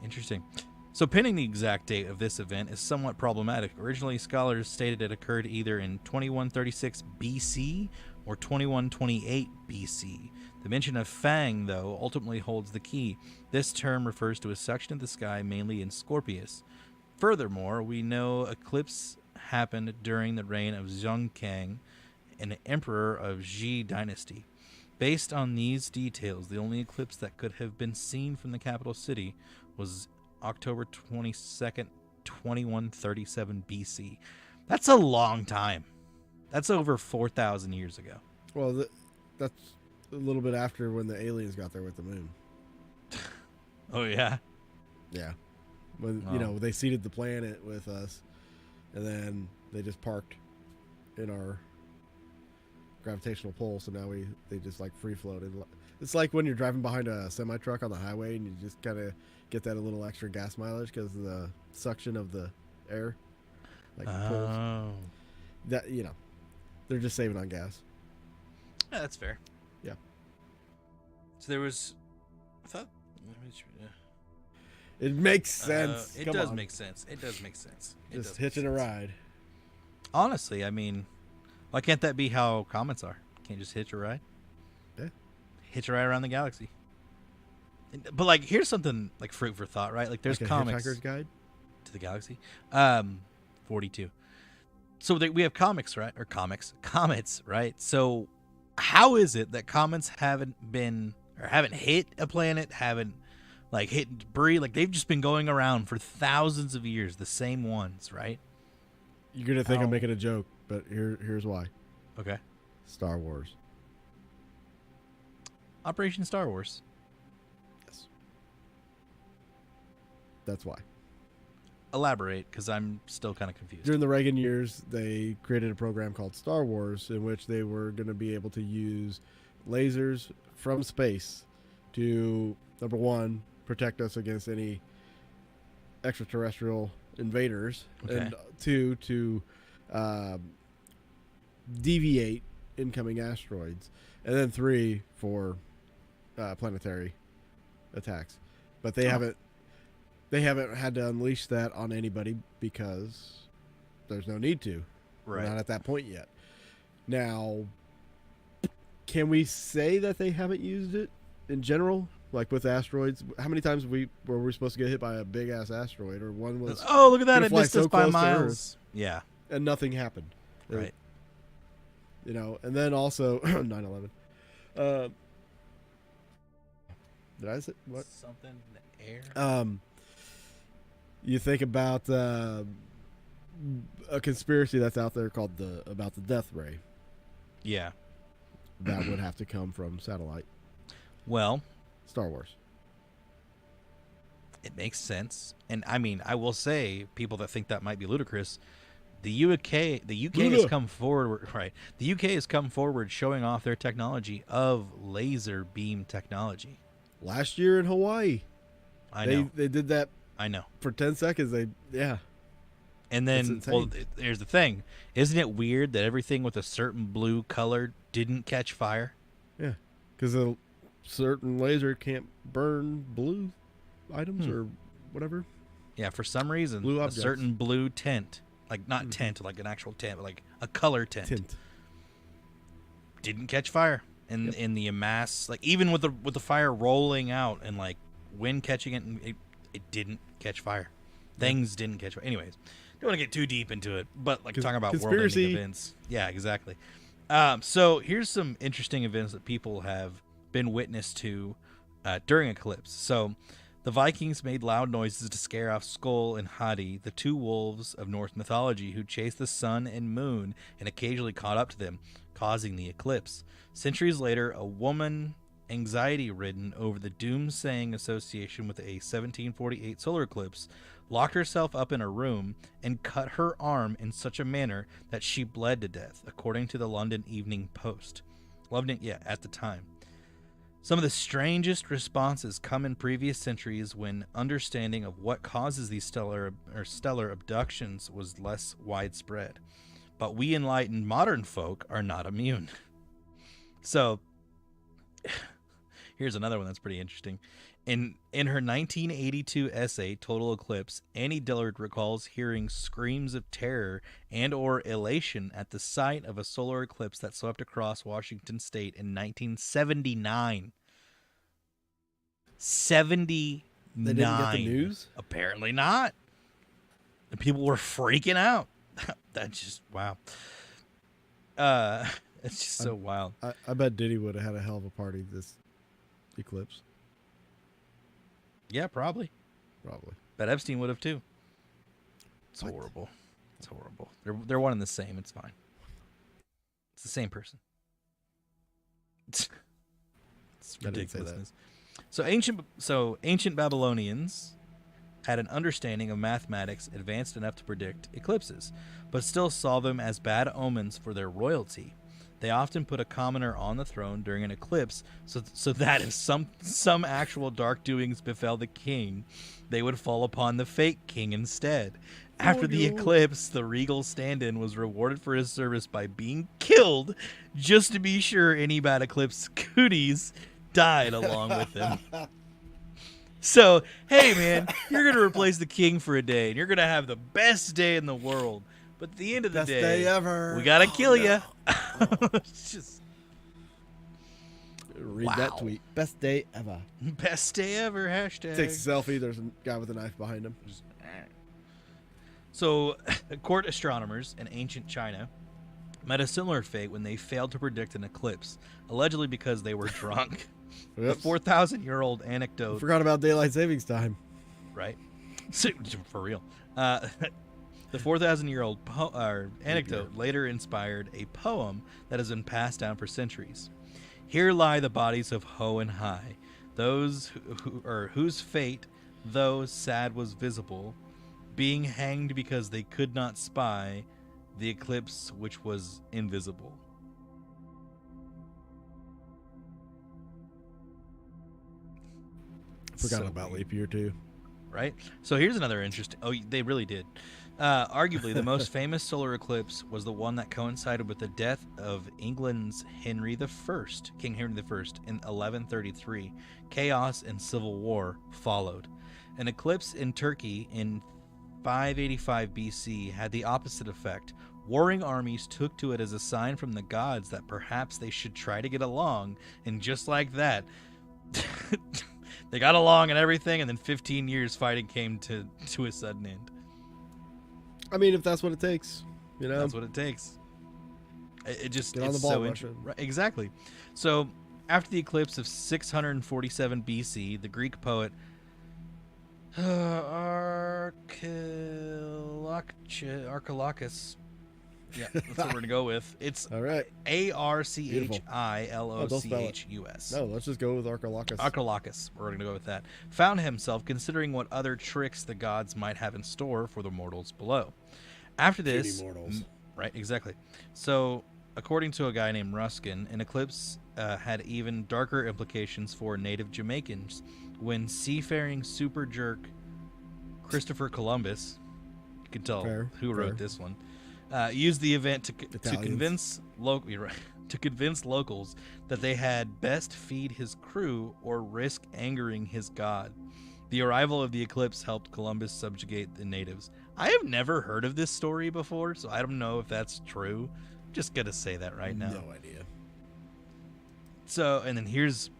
E: Interesting. So pinning the exact date of this event is somewhat problematic. Originally, scholars stated it occurred either in 2136 BC or 2128 BC. The mention of Fang, though, ultimately holds the key. This term refers to a section of the sky mainly in Scorpius. Furthermore, we know eclipse happened during the reign of Zhongkang, an emperor of Ji dynasty. Based on these details, the only eclipse that could have been seen from the capital city was October 22nd, 2137 BC. That's a long time. That's over 4,000 years ago.
D: Well, that's a little bit after when the aliens got there with the moon.
E: Oh, yeah?
D: Yeah. When, they seeded the planet with us, and then they just parked in our gravitational pull, so now they just like free floated. It's like when you're driving behind a semi truck on the highway and you just kind of get that a little extra gas mileage because of the suction of the air. Like pulls. That they're just saving on gas.
E: Yeah, that's fair.
D: Yeah.
E: So there was,
D: It makes sense.
E: It does make sense. It does make sense.
D: Just hitching a ride.
E: Honestly, I mean, why can't that be how comets are? Can't just hitch a ride?
D: Yeah.
E: Hitch a ride around the galaxy. But like, here's something like fruit for thought, right? Like, there's
D: like a
E: comics
D: Hitchhiker's Guide
E: to the galaxy. 42. So we have comics, right? Or comets, right? So how is it that comets haven't hit a planet, haven't like hit debris? Like, they've just been going around for thousands of years, the same ones, right?
D: You're gonna think I'm making a joke, but here's why.
E: Okay.
D: Star Wars.
E: Operation Star Wars.
D: Yes. That's why.
E: Elaborate, because I'm still kind of confused.
D: During the Reagan years, they created a program called Star Wars, in which they were going to be able to use lasers from space to, number one, protect us against any extraterrestrial invaders, and two, to deviate incoming asteroids, and then three, for planetary attacks. But they haven't had to unleash that on anybody because there's no need to.
E: Right.
D: We're not at that point yet. Now, can we say that they haven't used it in general? Like with asteroids, how many times were we supposed to get hit by a big ass asteroid, or one was?
E: Oh, look at that! It
D: fly
E: missed
D: so
E: us by
D: close to
E: miles. Yeah,
D: and nothing happened.
E: right.
D: And then also 9/11. Did I say what?
E: Something in the air.
D: You think about a conspiracy that's out there called about the death ray.
E: Yeah,
D: that would have to come from satellite.
E: Well,
D: Star Wars.
E: It makes sense, and I mean, I will say, people that think that might be ludicrous, the UK has come forward, right? The UK has come forward showing off their technology of laser beam technology.
D: Last year in Hawaii,
E: I know
D: they did that.
E: I know
D: for 10 seconds.
E: And then, well, here's the thing: isn't it weird that everything with a certain blue color didn't catch fire?
D: Yeah, because a certain laser can't burn blue items or whatever.
E: Yeah, for some reason,
D: blue
E: a certain blue tint, like not tint, like an actual tint, but like a color tint, didn't catch fire in the mass. Like even with the fire rolling out and like wind catching it, and it didn't catch fire. Things didn't catch fire. Anyways, don't want to get too deep into it, but like talking about world-ending events. Yeah, exactly. So here's some interesting events that people have been witness to during eclipse. So the Vikings made loud noises to scare off Skull and Hati, the two wolves of Norse mythology who chased the sun and moon and occasionally caught up to them, causing the eclipse. Centuries later, a woman, anxiety-ridden over the doomsaying association with a 1748 solar eclipse, locked herself up in a room and cut her arm in such a manner that she bled to death, according to the London Evening Post. At the time. Some of the strangest responses come in previous centuries when understanding of what causes these stellar abductions was less widespread. But we enlightened modern folk are not immune. So, here's another one that's pretty interesting. In her 1982 essay, Total Eclipse, Annie Dillard recalls hearing screams of terror and or elation at the sight of a solar eclipse that swept across Washington state in 1979. 79.
D: They didn't get the news?
E: Apparently not. And people were freaking out. That's just, wow. It's just so wild.
D: I bet Diddy would have had a hell of a party this eclipse.
E: Yeah, probably. Bet Epstein would have too. It's horrible. It's horrible. They're one and the same. It's fine. It's the same person. It's
D: I didn't say that.
E: ridiculousness. So ancient Babylonians had an understanding of mathematics advanced enough to predict eclipses, but still saw them as bad omens for their royalty. They often put a commoner on the throne during an eclipse, so that if some actual dark doings befell the king, they would fall upon the fake king instead. After the eclipse, the regal stand-in was rewarded for his service by being killed, just to be sure any bad eclipse cooties died along with him. So, hey man, you're going to replace the king for a day, and you're going to have the best day in the world. But at the end of the
D: Best
E: day,
D: day ever.
E: we got to kill you. It's just
D: Read that
E: Wow.
D: tweet. Best day ever.
E: best day ever, hashtag.
D: Takes a selfie. There's a guy with a knife behind him.
E: So, court astronomers in ancient China met a similar fate when they failed to predict an eclipse, allegedly because they were drunk. The
D: Oops.
E: 4,000-year-old anecdote,
D: Forgot about daylight savings time.
E: right? For real. The 4,000-year-old anecdote later inspired a poem that has been passed down for centuries. Here lie the bodies of Ho and Hai, those whose fate, though sad, was visible, being hanged because they could not spy the eclipse which was invisible.
D: Forgot
E: So
D: about
E: weird.
D: leap year too.
E: Right? So here's another interesting... Oh, they really did. Arguably, the most famous solar eclipse was the one that coincided with the death of England's Henry I, King Henry I, in 1133. Chaos and civil war followed. An eclipse in Turkey in 585 BC had the opposite effect. Warring armies took to it as a sign from the gods that perhaps they should try to get along, and just like that... They got along and everything, and then 15 years fighting came to a sudden end.
D: I mean, if that's what it takes, you know.
E: That's what it takes. It just
D: Get on
E: it's
D: the ball,
E: so
D: Russia.
E: Right, exactly. So after the eclipse of 647 BC, the Greek poet Archilochus. Yeah, that's what we're gonna go with. It's
D: All right.
E: Archilochus.
D: No, let's just go with Archilochus.
E: Archilochus, we're going to go with that, found himself considering what other tricks the gods might have in store for the mortals below. After this,
D: Cutie mortals.
E: right, exactly. So, according to a guy named Ruskin, an eclipse had even darker implications for native Jamaicans when seafaring super jerk Christopher Columbus, you can tell
D: Fair,
E: who
D: fair.
E: wrote this one, used the event to
D: Italians.
E: convince locals that they had best feed his crew or risk angering his god. The arrival of the eclipse helped Columbus subjugate the natives. I have never heard of this story before, so I don't know if that's true. I'm just gonna say that right now.
D: No idea.
E: So, and then here's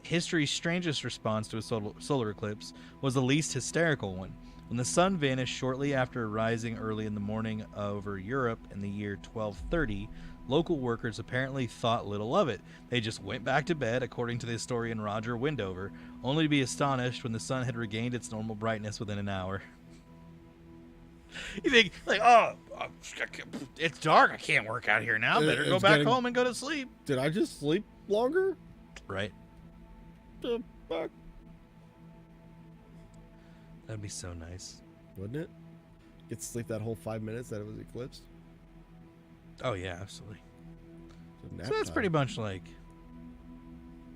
E: history's strangest response to a solar eclipse was the least hysterical one. When the sun vanished shortly after rising early in the morning over Europe in the year 1230, local workers apparently thought little of it. They just went back to bed, according to the historian Roger Windover, only to be astonished when the sun had regained its normal brightness within an hour. You think, like, oh, it's dark, I can't work out here now, better go
D: It's
E: back
D: getting-
E: home and go to sleep.
D: Did I just sleep longer?
E: Right?
D: The fuck?
E: That'd be so nice.
D: Wouldn't it? Get to sleep that whole 5 minutes that it was eclipsed.
E: Oh, yeah, absolutely.
D: Nap
E: So that's
D: time.
E: pretty much like...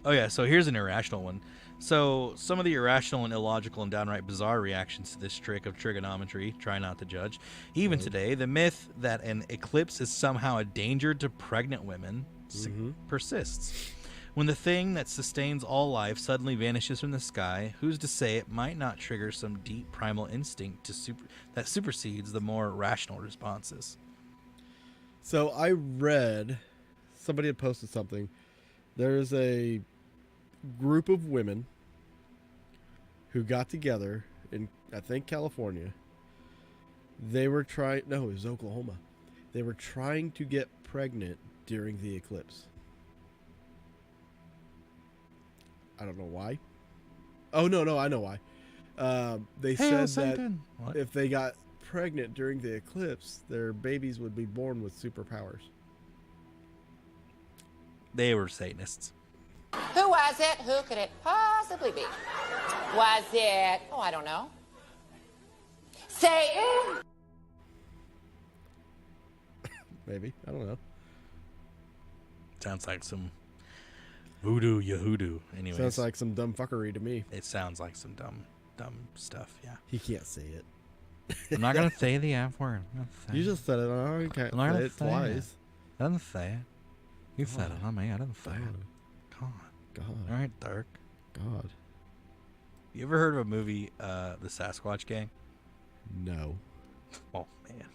E: Oh, yeah, so here's an irrational one. So some of the irrational and illogical and downright bizarre reactions to this trick of trigonometry, try not to judge. Even today, the myth that an eclipse is somehow a danger to pregnant women persists. When the thing that sustains all life suddenly vanishes from the sky, who's to say it might not trigger some deep primal instinct that supersedes the more rational responses?
D: So I read, somebody had posted something. There's a group of women who got together in, I think, California. They were trying, no, it was Oklahoma. They were trying to get pregnant during the eclipse. I don't know why. Oh, no, I know why. They said that
E: What?
D: if they got pregnant during the eclipse, their babies would be born with superpowers.
E: They were Satanists.
G: Who was it? Who could it possibly be? Was it, oh, I don't know. Satan?
D: Maybe. I don't know.
E: Sounds like some voodoo yahoodoo. Anyways,
D: Sounds like some dumb fuckery to me.
E: it sounds like some dumb stuff. Yeah.
D: He can't say it.
E: I'm not gonna say the F word.
D: You just said it. Oh, you can't
E: I'm not
D: say
E: gonna
D: it
E: say
D: twice.
E: I didn't say it. You said it, not me. I didn't say it. God.
D: God.
E: All right, Dirk.
D: God.
E: You ever heard of a movie, The Sasquatch Gang?
D: No.
E: Oh man,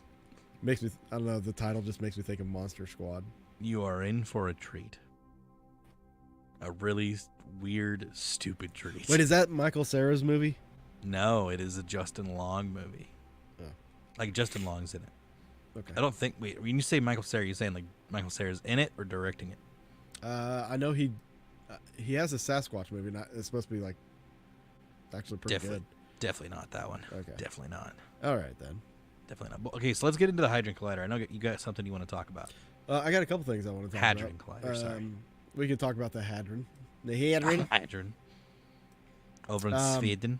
D: Makes me. I don't know. The title just makes me think of Monster Squad.
E: you are in for a treat. A really weird, stupid treat.
D: Wait, is that Michael Cera's movie?
E: No, it is a Justin Long movie.
D: Oh.
E: Like Justin Long's in it.
D: Okay.
E: I don't think. Wait, when you say Michael Cera, you're saying like Michael Cera's in it or directing it?
D: I know he has a Sasquatch movie. It's supposed to be like actually pretty
E: Definitely not that one.
D: Okay.
E: Definitely not.
D: good. All right then.
E: Definitely not. Okay, so let's get into the Hadron Collider. I know you got something you want to talk about.
D: I got a couple things I want to talk
E: Hadron
D: about.
E: Collider. Sorry.
D: We can talk about the Hadron. The Hadron.
E: Hadron. Over in Sweden.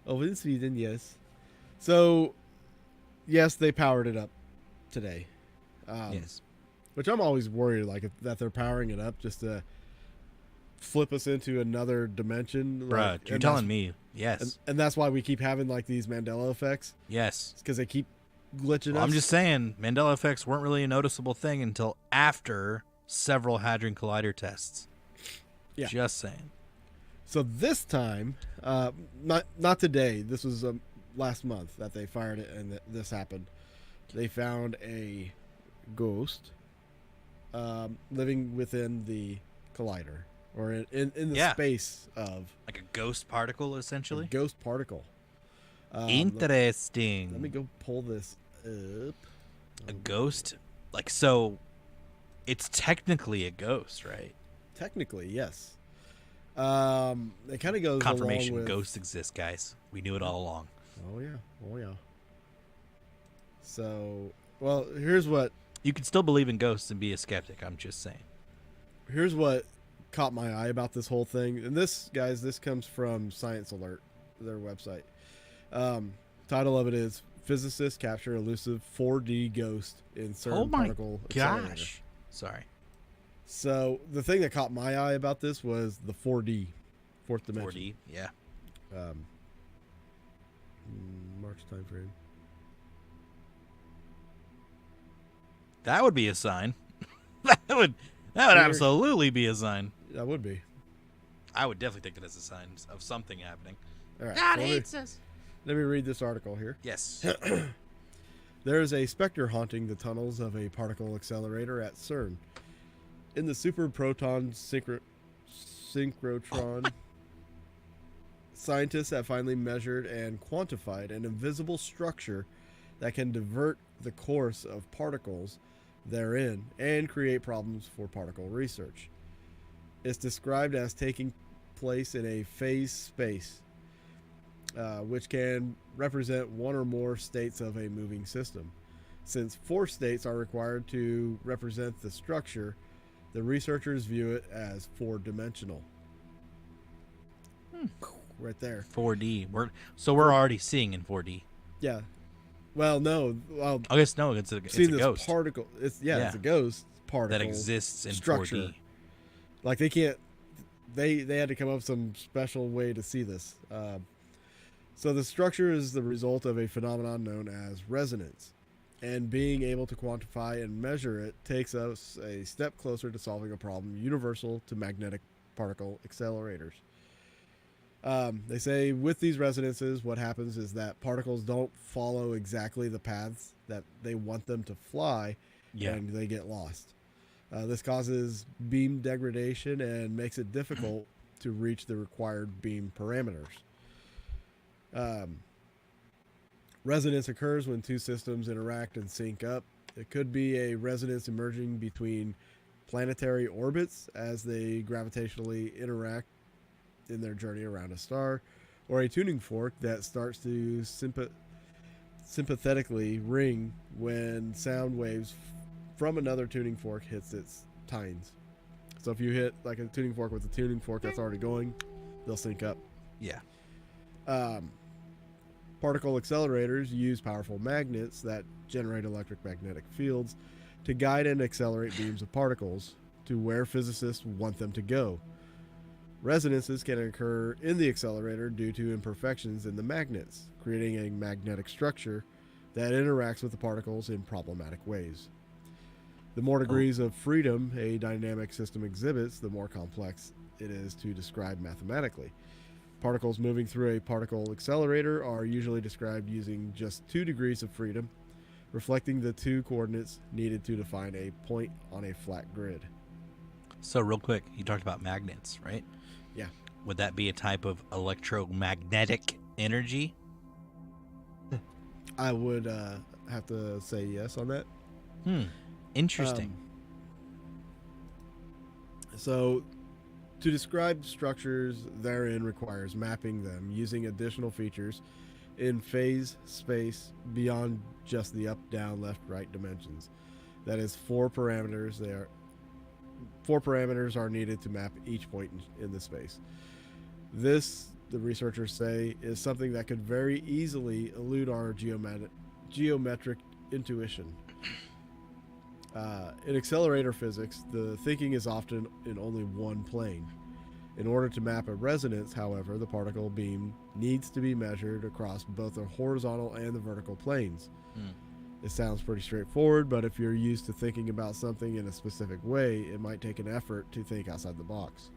D: Over in Sweden, yes. So, yes, they powered it up today.
E: Yes.
D: Which I'm always worried, like that they're powering it up just to flip us into another dimension.
E: Bruh,
D: like,
E: you're
D: and
E: telling
D: that's-
E: me. Yes.
D: and that's why we keep having like these Mandela effects.
E: Yes.
D: Because they keep glitching
E: Well,
D: us.
E: I'm just saying, Mandela effects weren't really a noticeable thing until after several Hadron Collider tests.
D: Yeah.
E: Just saying.
D: So this time, not today. This was last month that they fired it, and this happened. They found a ghost living within the collider, or in the
E: Yeah.
D: space of
E: Like a ghost particle,
D: a
E: essentially.
D: ghost particle.
E: Interesting.
D: Let me go pull this up.
E: A ghost? Like, so it's technically a ghost, right?
D: Technically, yes. It kind of goes
E: Confirmation
D: along with,
E: ghosts exist, guys. We knew it all along.
D: Oh yeah. So, well, here's what
E: You can still believe in ghosts and be a skeptic. I'm just saying.
D: caught my eye about this whole thing. And this, guys, this comes from Science Alert, their website. Title of it is Physicists Capture Elusive 4D Ghost in CERN
E: Oh my
D: Particle Accelerator.
E: gosh. Sorry.
D: So the thing that caught my eye about this was the 4D, fourth dimension.
E: 4D. Yeah.
D: March time frame.
E: That would be a sign. that would absolutely be a sign.
D: That would be.
E: I would definitely take that as a sign of something happening.
D: All right.
E: God
D: so
E: hates us.
D: let me read this article here.
E: Yes.
D: There is a specter haunting the tunnels of a particle accelerator at CERN. In the superproton synchrotron, scientists have finally measured and quantified an invisible structure that can divert the course of particles therein and create problems for particle research. It's described as taking place in a phase space, which can represent one or more states of a moving system. Since 4 states are required to represent the structure, the researchers view it as 4-dimensional. Right there.
E: 4D. We're already seeing in 4D.
D: Yeah. Well, no. Well,
E: I guess no. It's a
D: seeing this
E: ghost
D: particle. It's
E: Yeah.
D: a ghost particle
E: that exists in
D: structure.
E: 4D.
D: Like they can't. They had to come up with some special way to see this. So the structure is the result of a phenomenon known as resonance, and being able to quantify and measure it takes us a step closer to solving a problem universal to magnetic particle accelerators. They say with these resonances, what happens is that particles don't follow exactly the paths that they want them to fly,
E: Yeah.
D: and they get lost. This causes beam degradation and makes it difficult to reach the required beam parameters. Resonance occurs when 2 systems interact and sync up. It could be a resonance emerging between planetary orbits as they gravitationally interact in their journey around a star, or a tuning fork that starts to sympathetically ring when sound waves from another tuning fork hits its tines. So if you hit like a tuning fork with a tuning fork that's already going, they'll sync up.
E: Yeah.
D: Particle accelerators use powerful magnets that generate electromagnetic fields to guide and accelerate beams of particles to where physicists want them to go. Resonances can occur in the accelerator due to imperfections in the magnets, creating a magnetic structure that interacts with the particles in problematic ways. The more degrees of freedom a dynamic system exhibits, the more complex it is to describe mathematically. Particles moving through a particle accelerator are usually described using just 2 degrees of freedom, reflecting the 2 coordinates needed to define a point on a flat grid.
E: So real quick, you talked about magnets, right?
D: Yeah.
E: Would that be a type of electromagnetic energy?
D: I would have to say yes on that.
E: Interesting.
D: So, to describe structures therein requires mapping them using additional features in phase space beyond just the up, down, left, right dimensions. That is 4 parameters. 4 parameters are needed to map each point in the space. This, the researchers say, is something that could very easily elude our geometric intuition. In accelerator physics, the thinking is often in only one plane. In order to map a resonance, however, the particle beam needs to be measured across both the horizontal and the vertical planes. It sounds pretty straightforward, but if you're used to thinking about something in a specific way, it might take an effort to think outside the box.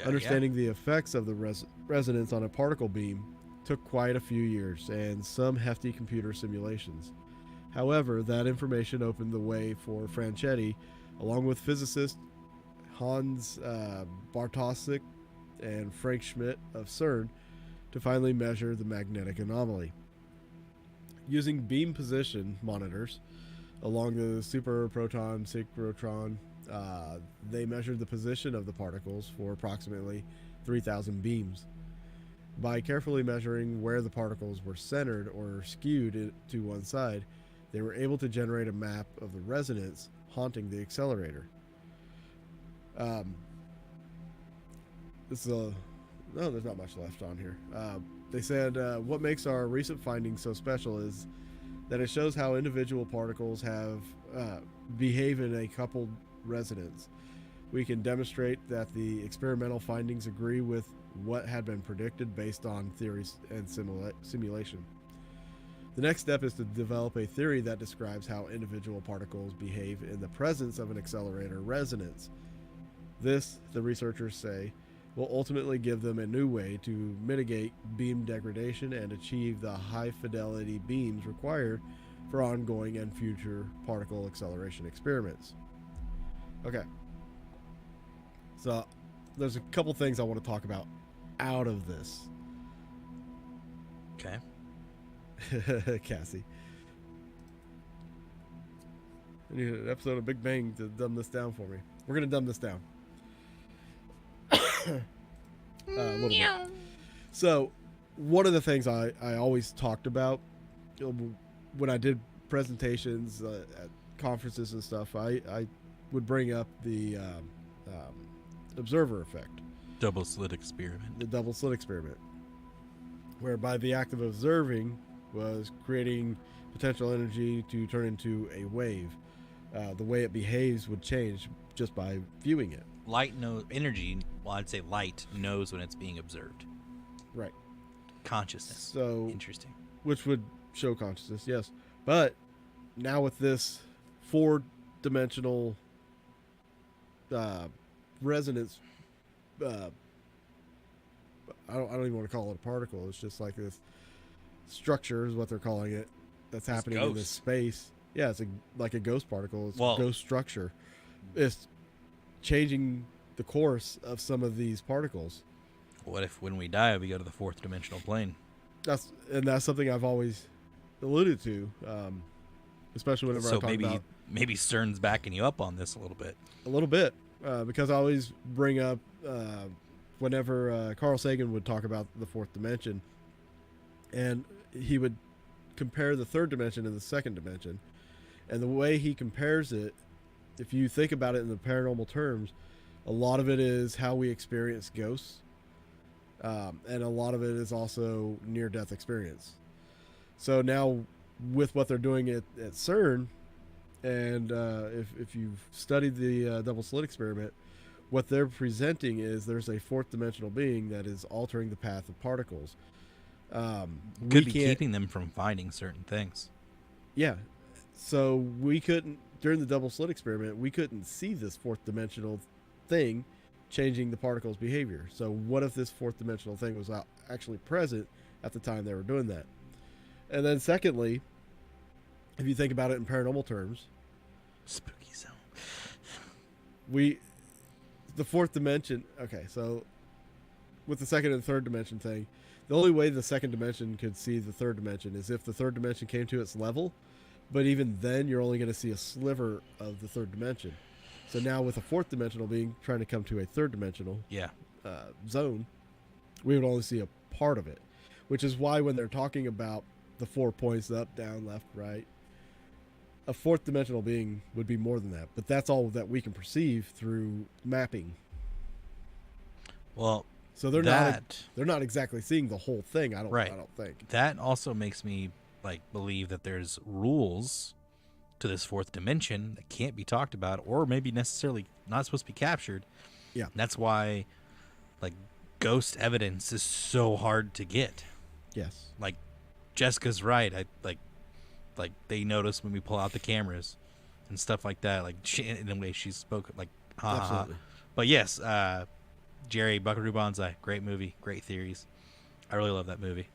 D: Understanding the effects of the resonance on a particle beam took quite a few years and some hefty computer simulations. However, that information opened the way for Franchetti, along with physicists Hans Bartosik and Frank Schmidt of CERN, to finally measure the magnetic anomaly. Using beam position monitors along the superproton synchrotron, they measured the position of the particles for approximately 3,000 beams. By carefully measuring where the particles were centered or skewed to one side, they were able to generate a map of the resonance haunting the accelerator. There's not much left on here. They said, what makes our recent findings so special is that it shows how individual particles behave in a coupled resonance. We can demonstrate that the experimental findings agree with what had been predicted based on theories and simulation. The next step is to develop a theory that describes how individual particles behave in the presence of an accelerator resonance. This, the researchers say, will ultimately give them a new way to mitigate beam degradation and achieve the high fidelity beams required for ongoing and future particle acceleration experiments. Okay. So there's a couple things I want to talk about out of this.
E: Okay.
D: Cassie. I need an episode of Big Bang to dumb this down for me. We're going to dumb this down. A little bit. So, one of the things I always talked about when I did presentations at conferences and stuff, I would bring up the observer effect.
E: Double slit experiment.
D: The double slit experiment. Whereby the act of observing was creating potential energy to turn into a wave. The way it behaves would change just by viewing it.
E: I'd say light knows when it's being observed.
D: Right.
E: Consciousness.
D: So
E: interesting.
D: Which would show consciousness, yes. But now with this 4-dimensional resonance, I don't even want to call it a particle. It's just like this structure is what they're calling it. That's happening in this space. Yeah, it's like a ghost particle. It's a ghost structure. It's changing the course of some of these particles.
E: What if when we die we go to the 4th dimensional plane?
D: That's something I've always alluded to, especially whenever I talk about.
E: Maybe CERN's backing you up on this a little bit.
D: A little bit, because I always bring up whenever Carl Sagan would talk about the 4th dimension, and he would compare the third dimension and the second dimension. And the way he compares it, if you think about it in the paranormal terms, a lot of it is how we experience ghosts. And a lot of it is also near-death experience. So now with what they're doing at CERN, and if you've studied the double slit experiment, what they're presenting is there's a fourth dimensional being that is altering the path of particles.
E: Could be keeping them from finding certain things.
D: Yeah. So we couldn't, during the double slit experiment, we couldn't see this fourth dimensional thing changing the particles' behavior. So what if this fourth dimensional thing was actually present at the time they were doing that? And then secondly, if you think about it in paranormal terms,
E: Spooky zone.
D: The fourth dimension, okay, so with the second and third dimension thing, the only way the second dimension could see the third dimension is if the third dimension came to its level, but even then you're only going to see a sliver of the third dimension. So now with a fourth dimensional being trying to come to a third dimensional zone, we would only see a part of it, which is why when they're talking about the 4 points, up, down, left, right, a fourth dimensional being would be more than that, but that's all that we can perceive through mapping.
E: Well,
D: so they're not exactly seeing the whole thing. I don't think
E: that also makes me believe that there's rules to this fourth dimension that can't be talked about, or maybe necessarily not supposed to be captured.
D: Yeah,
E: and that's why ghost evidence is so hard to get.
D: Yes,
E: Jessica's right. They notice when we pull out the cameras and stuff like that. In the way she spoke,
D: absolutely.
E: But yes, Jerry, Buckaroo Banzai, great movie, great theories. I really love that movie.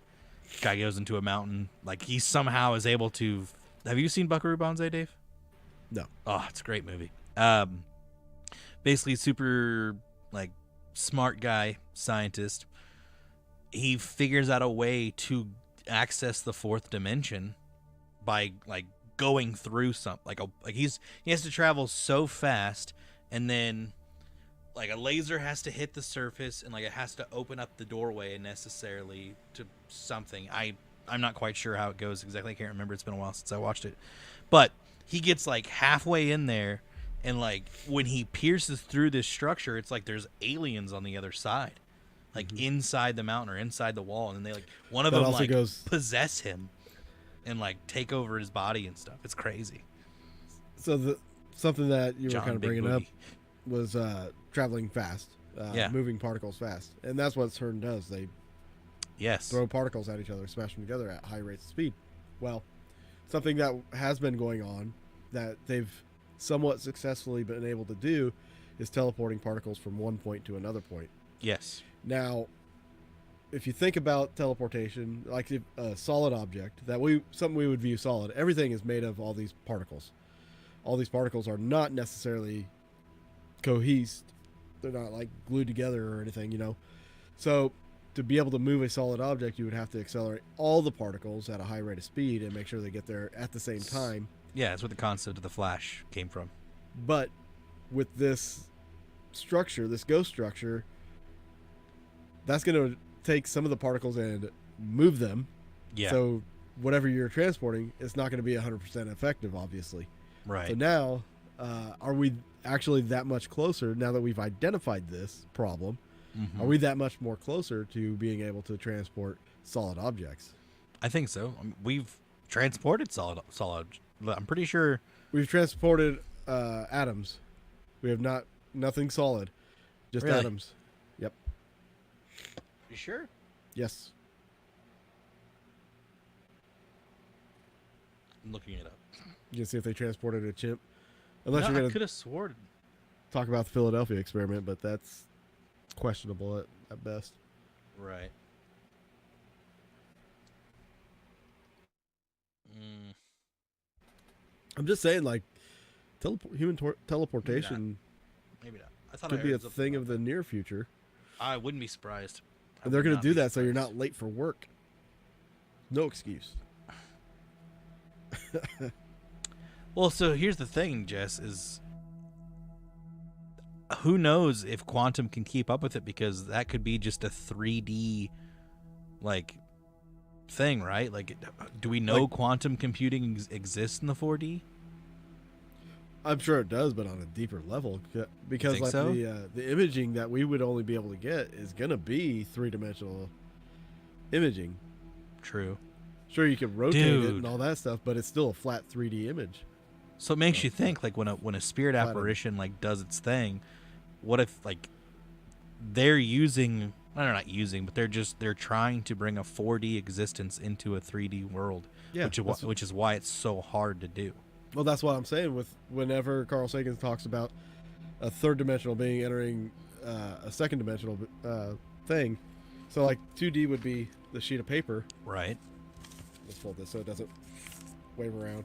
E: Guy goes into a mountain, he somehow is able to. Have you seen Buckaroo Banzai, Dave?
D: No.
E: Oh, it's a great movie. Basically, super smart guy, scientist. He figures out a way to access the fourth dimension by going through something. He has to travel so fast, and then a laser has to hit the surface, and it has to open up the doorway necessarily to something. I'm not quite sure how it goes exactly. I can't remember. It's been a while since I watched it. But he gets halfway in there, and when he pierces through this structure, it's there's aliens on the other side. Inside the mountain or inside the wall, and then they one of
D: that
E: them
D: also goes
E: possess him and take over his body and stuff. It's crazy.
D: So something that you were
E: John
D: kind of
E: Big
D: bringing
E: Booty.
D: up was traveling fast, moving particles fast, and that's what CERN does. They throw particles at each other, smash them together at high rates of speed. Well, something that has been going on that they've somewhat successfully been able to do is teleporting particles from one point to another point.
E: Yes.
D: Now, if you think about teleportation, if a solid object something we would view solid, everything is made of all these particles. All these particles are not necessarily cohesed. They're not glued together or anything, So to be able to move a solid object, you would have to accelerate all the particles at a high rate of speed and make sure they get there at the same time.
E: Yeah, that's where the concept of the Flash came from.
D: But with this structure, this ghost structure, that's going to take some of the particles and move them.
E: Yeah.
D: So whatever you're transporting, it's not going to be 100% effective, obviously.
E: Right.
D: So now, are we actually that much closer, now that we've identified this problem, are we that much more closer to being able to transport solid objects?
E: I think so. We've transported solid. I'm pretty sure.
D: We've transported atoms. We have nothing solid, just
E: Really?
D: atoms. Yep.
E: You sure?
D: Yes.
E: I'm looking it up.
D: You can see if they transported a chimp.
E: No,
D: Unless you're
E: I
D: going
E: could
D: to
E: have sworn.
D: talk about the Philadelphia experiment, but that's questionable at best.
E: Right.
D: I'm just saying, human teleportation
E: Maybe not. I thought
D: could be a thing of the near future.
E: I wouldn't be surprised.
D: And they're going to do that so you're not late for work. No excuse.
E: Well, so here's the thing, Jess, is who knows if quantum can keep up with it, because that could be just a 3D thing, right? Like, do we know quantum computing exists in the 4D?
D: I'm sure it does, but on a deeper level, because
E: think
D: like
E: so?
D: the imaging that we would only be able to get is gonna be 3-dimensional imaging.
E: True.
D: Sure, you can rotate it
E: Dude.
D: and all that stuff, but it's still a flat 3D image.
E: So it makes you think, like, when a spirit
D: Flattened.
E: apparition like does its thing, what if like they're using, well, they're not using, but they're trying to bring a 4D existence into a 3D world,
D: Yeah,
E: which is why it's so hard to do.
D: Well, that's what I'm saying. With whenever Carl Sagan talks about a 3rd-dimensional being entering a 2nd-dimensional thing, so like 2D would be the sheet of paper.
E: Right.
D: Let's fold this so it doesn't wave around.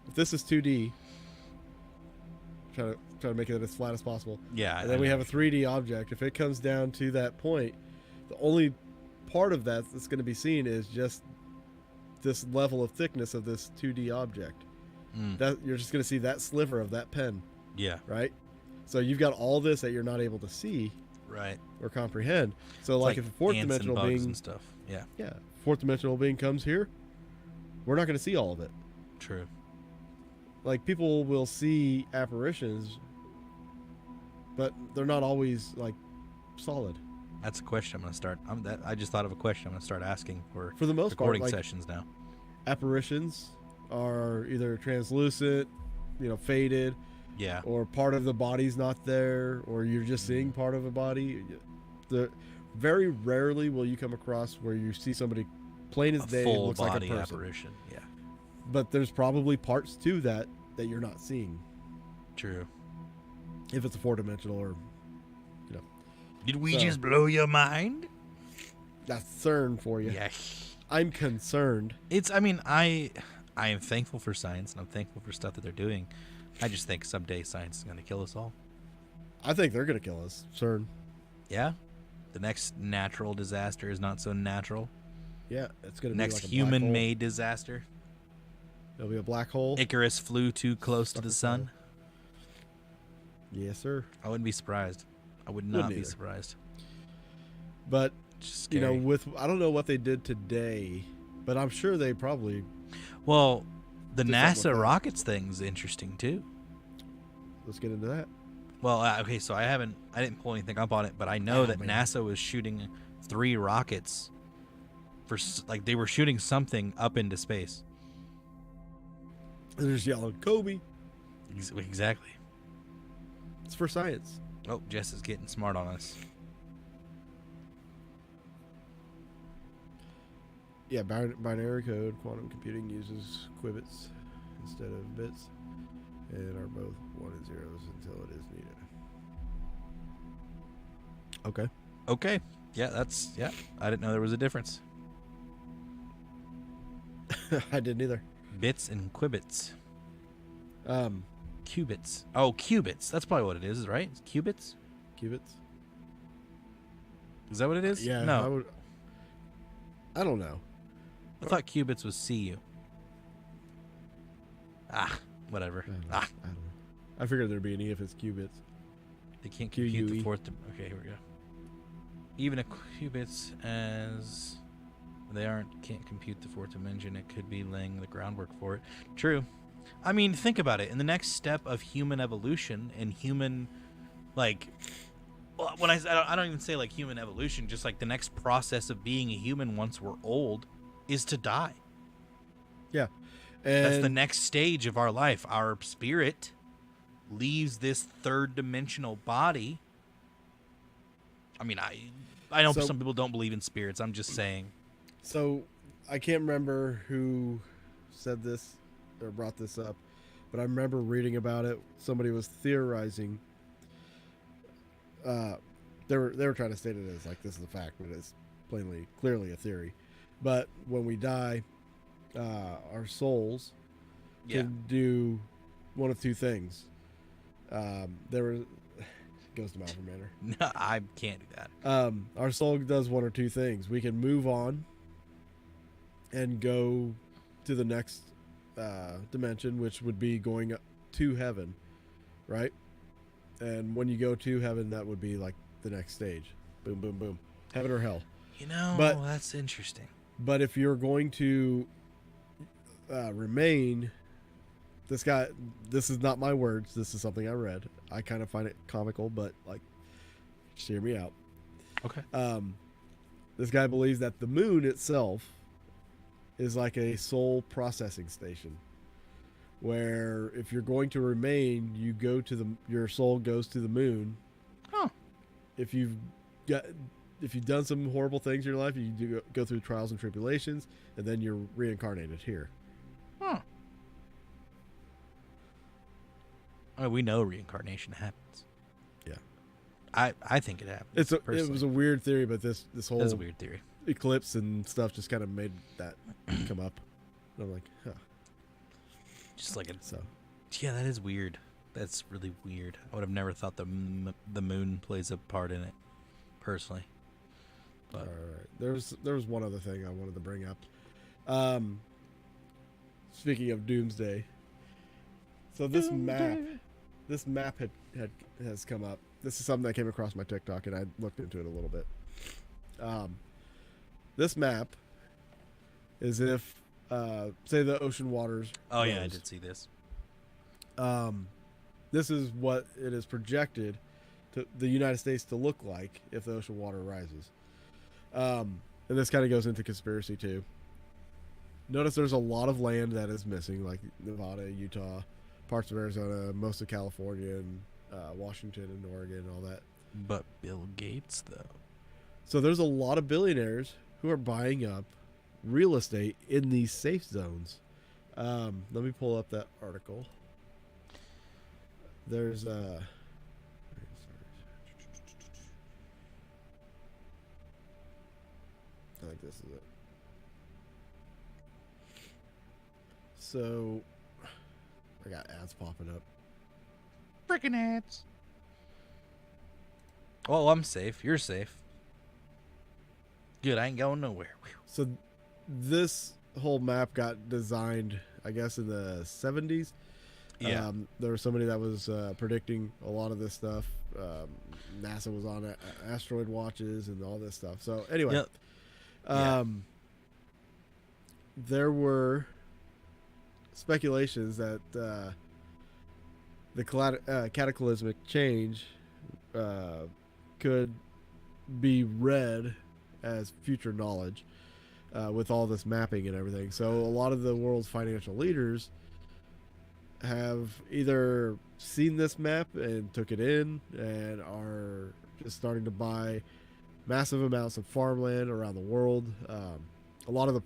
D: If this is 2D, try to make it as flat as possible.
E: Yeah.
D: And then we have a 3D object. If it comes down to that point, the only part of that that's going to be seen is just this level of thickness of this 2D object. That you're just going to see that sliver of that pen,
E: Yeah.
D: right? So you've got all this that you're not able to see
E: Right.
D: or comprehend. So
E: It's
D: like if a 4th
E: ants and
D: dimensional
E: bugs
D: being,
E: and stuff. Yeah.
D: 4th dimensional being comes here, we're not going to see all of it.
E: True.
D: Like people will see apparitions, but they're not always like solid.
E: That's a question I'm gonna start. I just thought of a question I'm gonna start asking for
D: For the most part,
E: recording
D: like,
E: sessions now.
D: apparitions are either translucent, faded,
E: Yeah.
D: or part of the body's not there, or you're just seeing part of a body. Very rarely will you come across where you see somebody plain as
E: A
D: day
E: full
D: looks like a
E: body
D: person.
E: apparition. Yeah.
D: But there's probably parts to that you're not seeing
E: True.
D: if it's a 4-dimensional or
E: Did we
D: So-
E: just blow your mind?
D: that's CERN for you.
E: Yeah.
D: I'm concerned.
E: I am thankful for science, and I'm thankful for stuff that they're doing. I just think someday science is going to kill us all.
D: I think they're gonna kill us. CERN.
E: Yeah? The next natural disaster is not so natural.
D: Yeah, it's gonna
E: Next
D: be like a
E: human-made disaster.
D: black hole. There'll be a black hole.
E: Icarus flew too close to the sun.
D: Yes, sir.
E: I wouldn't be surprised. I would not
D: Wouldn't
E: be
D: either.
E: surprised.
D: But
E: Just scary.
D: I don't know what they did today, but I'm sure they probably.
E: Well, the
D: Did something with
E: NASA
D: that.
E: rockets thing's interesting too.
D: Let's get into that.
E: Well, okay, so I didn't pull anything up on it, but I know that
D: man.
E: NASA was shooting 3 rockets for like they were shooting something up into space.
D: They're just yelling, Kobe.
E: Exactly.
D: It's for science.
E: Oh, Jess is getting smart on us.
D: Yeah, binary code. Quantum computing uses qubits instead of bits, and are both 1 and 0s until it is needed. Okay.
E: Okay. Yeah, I didn't know there was a difference.
D: I didn't either.
E: Bits and qubits.
D: Um,
E: Qubits. Oh, qubits. That's probably what it is, right? Qubits?
D: qubits.
E: Is that what it is?
D: Yeah.
E: No.
D: I don't know.
E: I thought qubits was CU. Whatever.
D: I don't know. I figured there'd be an E if it's qubits.
E: They can't compute the
D: QUE.
E: fourth. Okay, here we go. Even a qubits, as they can't compute the 4th dimension, it could be laying the groundwork for it. True. I mean, think about it. In the next step of human evolution and human, like, well, when I don't even say like human evolution, just like the next process of being a human once we're old is to die.
D: Yeah. And
E: That's the next stage of our life. Our spirit leaves this 3rd-dimensional body. I mean, I know
D: So-
E: some people don't believe in spirits. I'm just saying.
D: So I can't remember who said this or brought this up, but I remember reading about it. Somebody was theorizing. They were trying to state it as like this is a fact, but it's clearly a theory. But when we die, our souls can do one of two things. Goes to Malcolm Manor.
E: No, I can't do that.
D: Our soul does one or two things. We can move on and go to the next dimension, which would be going up to heaven, right? And when you go to heaven, that would be like the next stage. Boom, boom, boom. Heaven or hell.
E: You know,
D: But-
E: that's interesting.
D: But if you're going to remain, this is not my words. This is something I read. I kind of find it comical, but like, just hear me out.
E: Okay.
D: This guy believes that the moon itself is like a soul processing station, where if you're going to remain, your soul goes to the moon.
E: Huh.
D: If you've done some horrible things in your life, you do go through trials and tribulations, and then you're reincarnated here.
E: Huh. Oh, we know reincarnation happens.
D: Yeah.
E: I think it happens.
D: It was a weird theory, but this whole
E: That's a weird theory.
D: eclipse and stuff just kind of made that come up. And I'm like, huh.
E: Just like it.
D: So
E: Yeah, that is weird. That's really weird. I would have never thought the moon plays a part in it, personally. But
D: all right. There was one other thing I wanted to bring up. Speaking of Doomsday, so this map has come up. This is something that came across my TikTok, and I looked into it a little bit. This map is if say the ocean waters.
E: oh yeah, I
D: rose.
E: did see this.
D: This is what it is projected to the United States to look like if the ocean water rises. And this kind of goes into conspiracy too. Notice there's a lot of land that is missing, like Nevada, Utah, parts of Arizona, most of California, and Washington and Oregon and all that.
E: But Bill Gates, though.
D: So there's a lot of billionaires who are buying up real estate in these safe zones. Let me pull up that article. There's I think this is it. So I got ads popping up.
E: Freaking ads. Oh, I'm safe. You're safe. Good, I ain't going nowhere. Whew.
D: So this whole map got designed, I guess, in the 70s.
E: Yeah.
D: There was somebody that was predicting a lot of this stuff. NASA was on asteroid watches and all this stuff. So anyway,
E: Yep. Yeah.
D: There were speculations that the cataclysmic change could be read as future knowledge with all this mapping and everything. So a lot of the world's financial leaders have either seen this map and took it in and are just starting to buy massive amounts of farmland around the world. A lot of the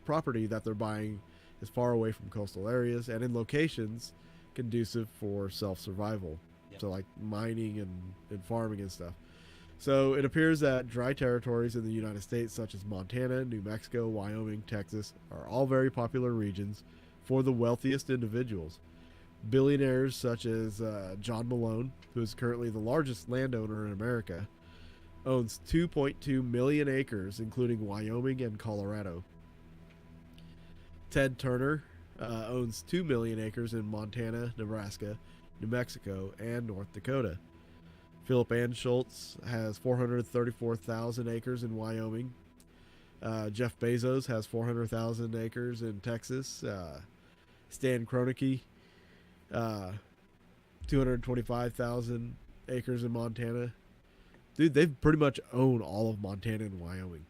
D: property that they're buying is far away from coastal areas and in locations conducive for self-survival.
E: Yep.
D: So like mining and farming and stuff. So it appears that dry territories in the United States, such as Montana, New Mexico, Wyoming, Texas, are all very popular regions for the wealthiest individuals. Billionaires such as John Malone, who is currently the largest landowner in America, owns 2.2 million acres, including Wyoming and Colorado. Ted Turner owns 2 million acres in Montana, Nebraska, New Mexico, and North Dakota. Philip Anschultz has 434,000 acres in Wyoming. Jeff Bezos has 400,000 acres in Texas. Stan Kroenke, 225,000 acres in Montana. Dude, they pretty much own all of Montana and Wyoming.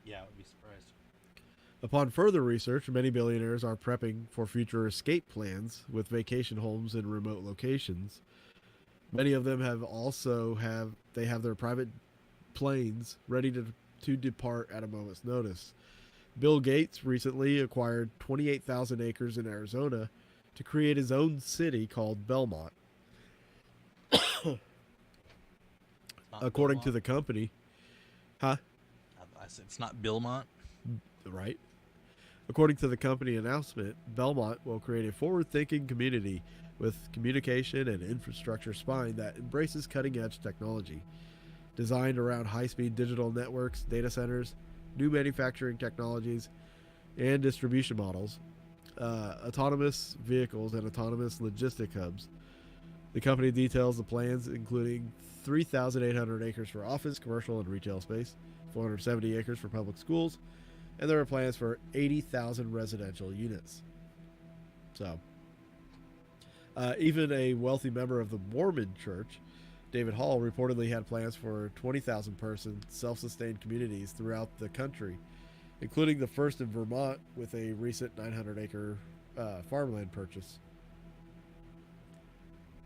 E: Yeah, I would be surprised.
D: Upon further research, many billionaires are prepping for future escape plans with vacation homes in remote locations. Many of them have their private planes ready to depart at a moment's notice. Bill Gates recently acquired 28,000 acres in Arizona to create his own city called Belmont. According to the company,
E: It's not Billmont.
D: right? According to the company announcement, Belmont will create a forward-thinking community with communication and infrastructure spine that embraces cutting-edge technology, designed around high-speed digital networks, data centers, new manufacturing technologies, and distribution models, autonomous vehicles, and autonomous logistic hubs. The company details the plans, including 3,800 acres for office, commercial, and retail space, 470 acres for public schools, and there are plans for 80,000 residential units. So, even a wealthy member of the Mormon Church, David Hall, reportedly had plans for 20,000 person self-sustained communities throughout the country, including the first in Vermont with a recent 900-acre farmland purchase.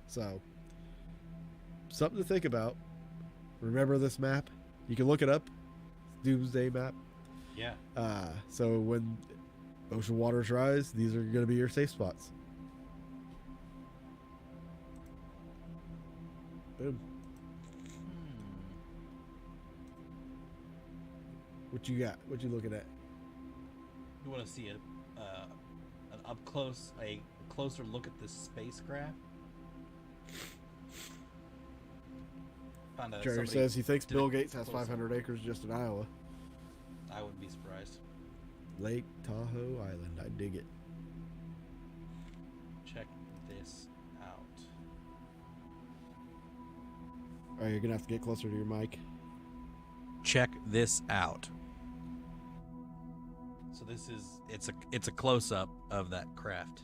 D: So, something to think about. Remember this map? You can look it up. Doomsday map.
E: Yeah.
D: So when ocean waters rise, these are going to be your safe spots. Boom. What you got? What you looking at?
E: You want to see an up close, a closer look at this spacecraft?
D: Jerry says he thinks Bill Gates has 500 acres just in Iowa.
E: I wouldn't be surprised.
D: Lake Tahoe Island. I dig it.
E: Check this out.
D: All right, you're going to have to get closer to your mic.
E: Check this out. So this is it's a close up of that craft.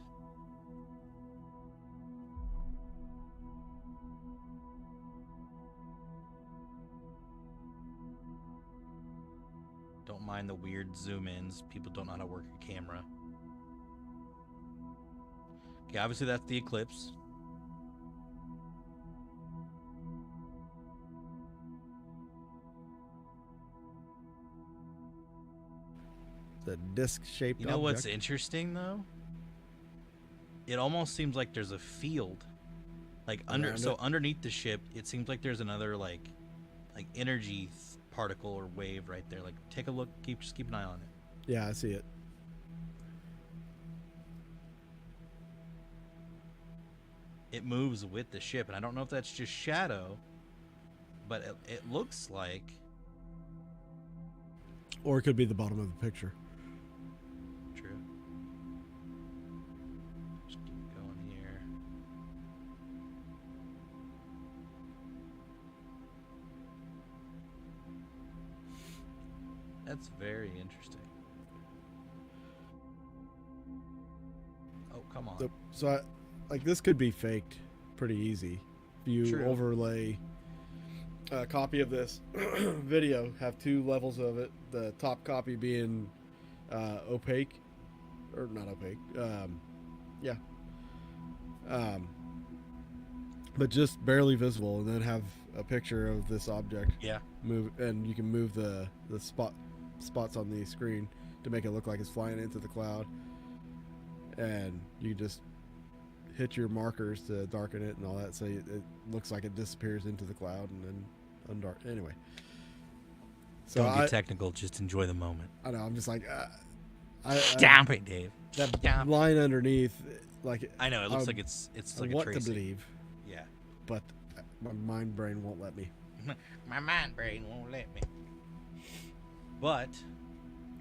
E: Don't mind the weird zoom ins. People don't know how to work a camera. Okay, obviously that's the eclipse.
D: The disc-shaped
E: You know
D: object.
E: what's interesting though? It almost seems like there's a field, like underneath the ship. It seems like there's another like energy particle or wave right there. Like, take a look. Just keep an eye on it.
D: Yeah, I see it.
E: It moves with the ship, and I don't know if that's just shadow, but it looks like.
D: Or it could be the bottom of the picture.
E: True. Just keep going here. That's very interesting. Oh, come on.
D: This could be faked pretty easy. If you
E: True.
D: overlay a copy of this video, have two levels of it, the top copy being opaque, or not opaque, but just barely visible, and then have a picture of this object.
E: Yeah.
D: Move, and you can move the spots on the screen to make it look like it's flying into the cloud, and you just hit your markers to darken it and all that, so it looks like it disappears into the cloud and then undark. Anyway, so
E: Don't get technical. Just enjoy the moment.
D: I know. I'm just like,
E: Stamp it, Dave.
D: that
E: Stamp.
D: line underneath, like
E: I know it looks
D: I-
E: like it's
D: I
E: like a
D: want to
E: tracing.
D: believe,
E: Yeah.
D: but my mind brain won't let me.
E: My mind brain won't let me. But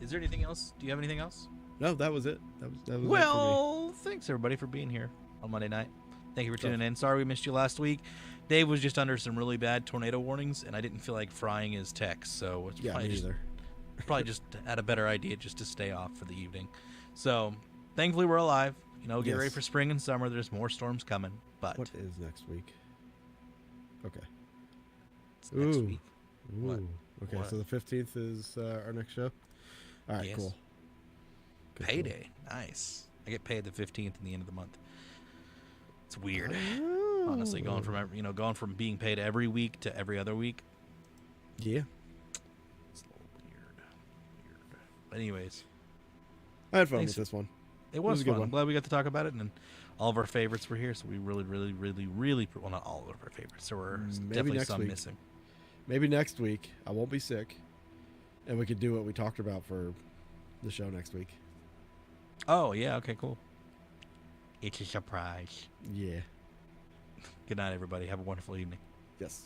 E: is there anything else? Do you have anything else?
D: No, that was it. That was it for me.
E: Well, thanks everybody for being here on Monday night. Thank you for tuning in. Sorry we missed you last week. Dave was just under some really bad tornado warnings, and I didn't feel like frying his text, so it's
D: Yeah,
E: probably
D: me
E: just,
D: either.
E: probably just had a better idea just to stay off for the evening. So thankfully we're alive. You know, get
D: Yes.
E: ready for spring and summer. There's more storms coming, but
D: What is next week? Okay.
E: it's next
D: Ooh.
E: week.
D: Ooh.
E: What?
D: Okay,
E: What?
D: so the 15th is our next show. All right,
E: Yes.
D: cool. Good,
E: Payday. Nice. I get paid the 15th in the end of the month. It's weird.
D: cool.
E: Honestly, going from being paid every week to every other week.
D: Yeah.
E: It's a little weird. But anyways,
D: I had fun
E: Thanks.
D: with this one.
E: it was
D: a good
E: fun.
D: one.
E: I'm glad we got to talk about it, and all of our favorites were here, so we really, well, not all of our favorites. There were
D: Maybe
E: definitely
D: next
E: some
D: week.
E: missing.
D: Maybe next week I won't be sick, and we could do what we talked about for the show next week.
E: Oh, yeah, okay, cool. It's a surprise.
D: Yeah.
E: Good night, everybody. Have a wonderful evening.
D: Yes.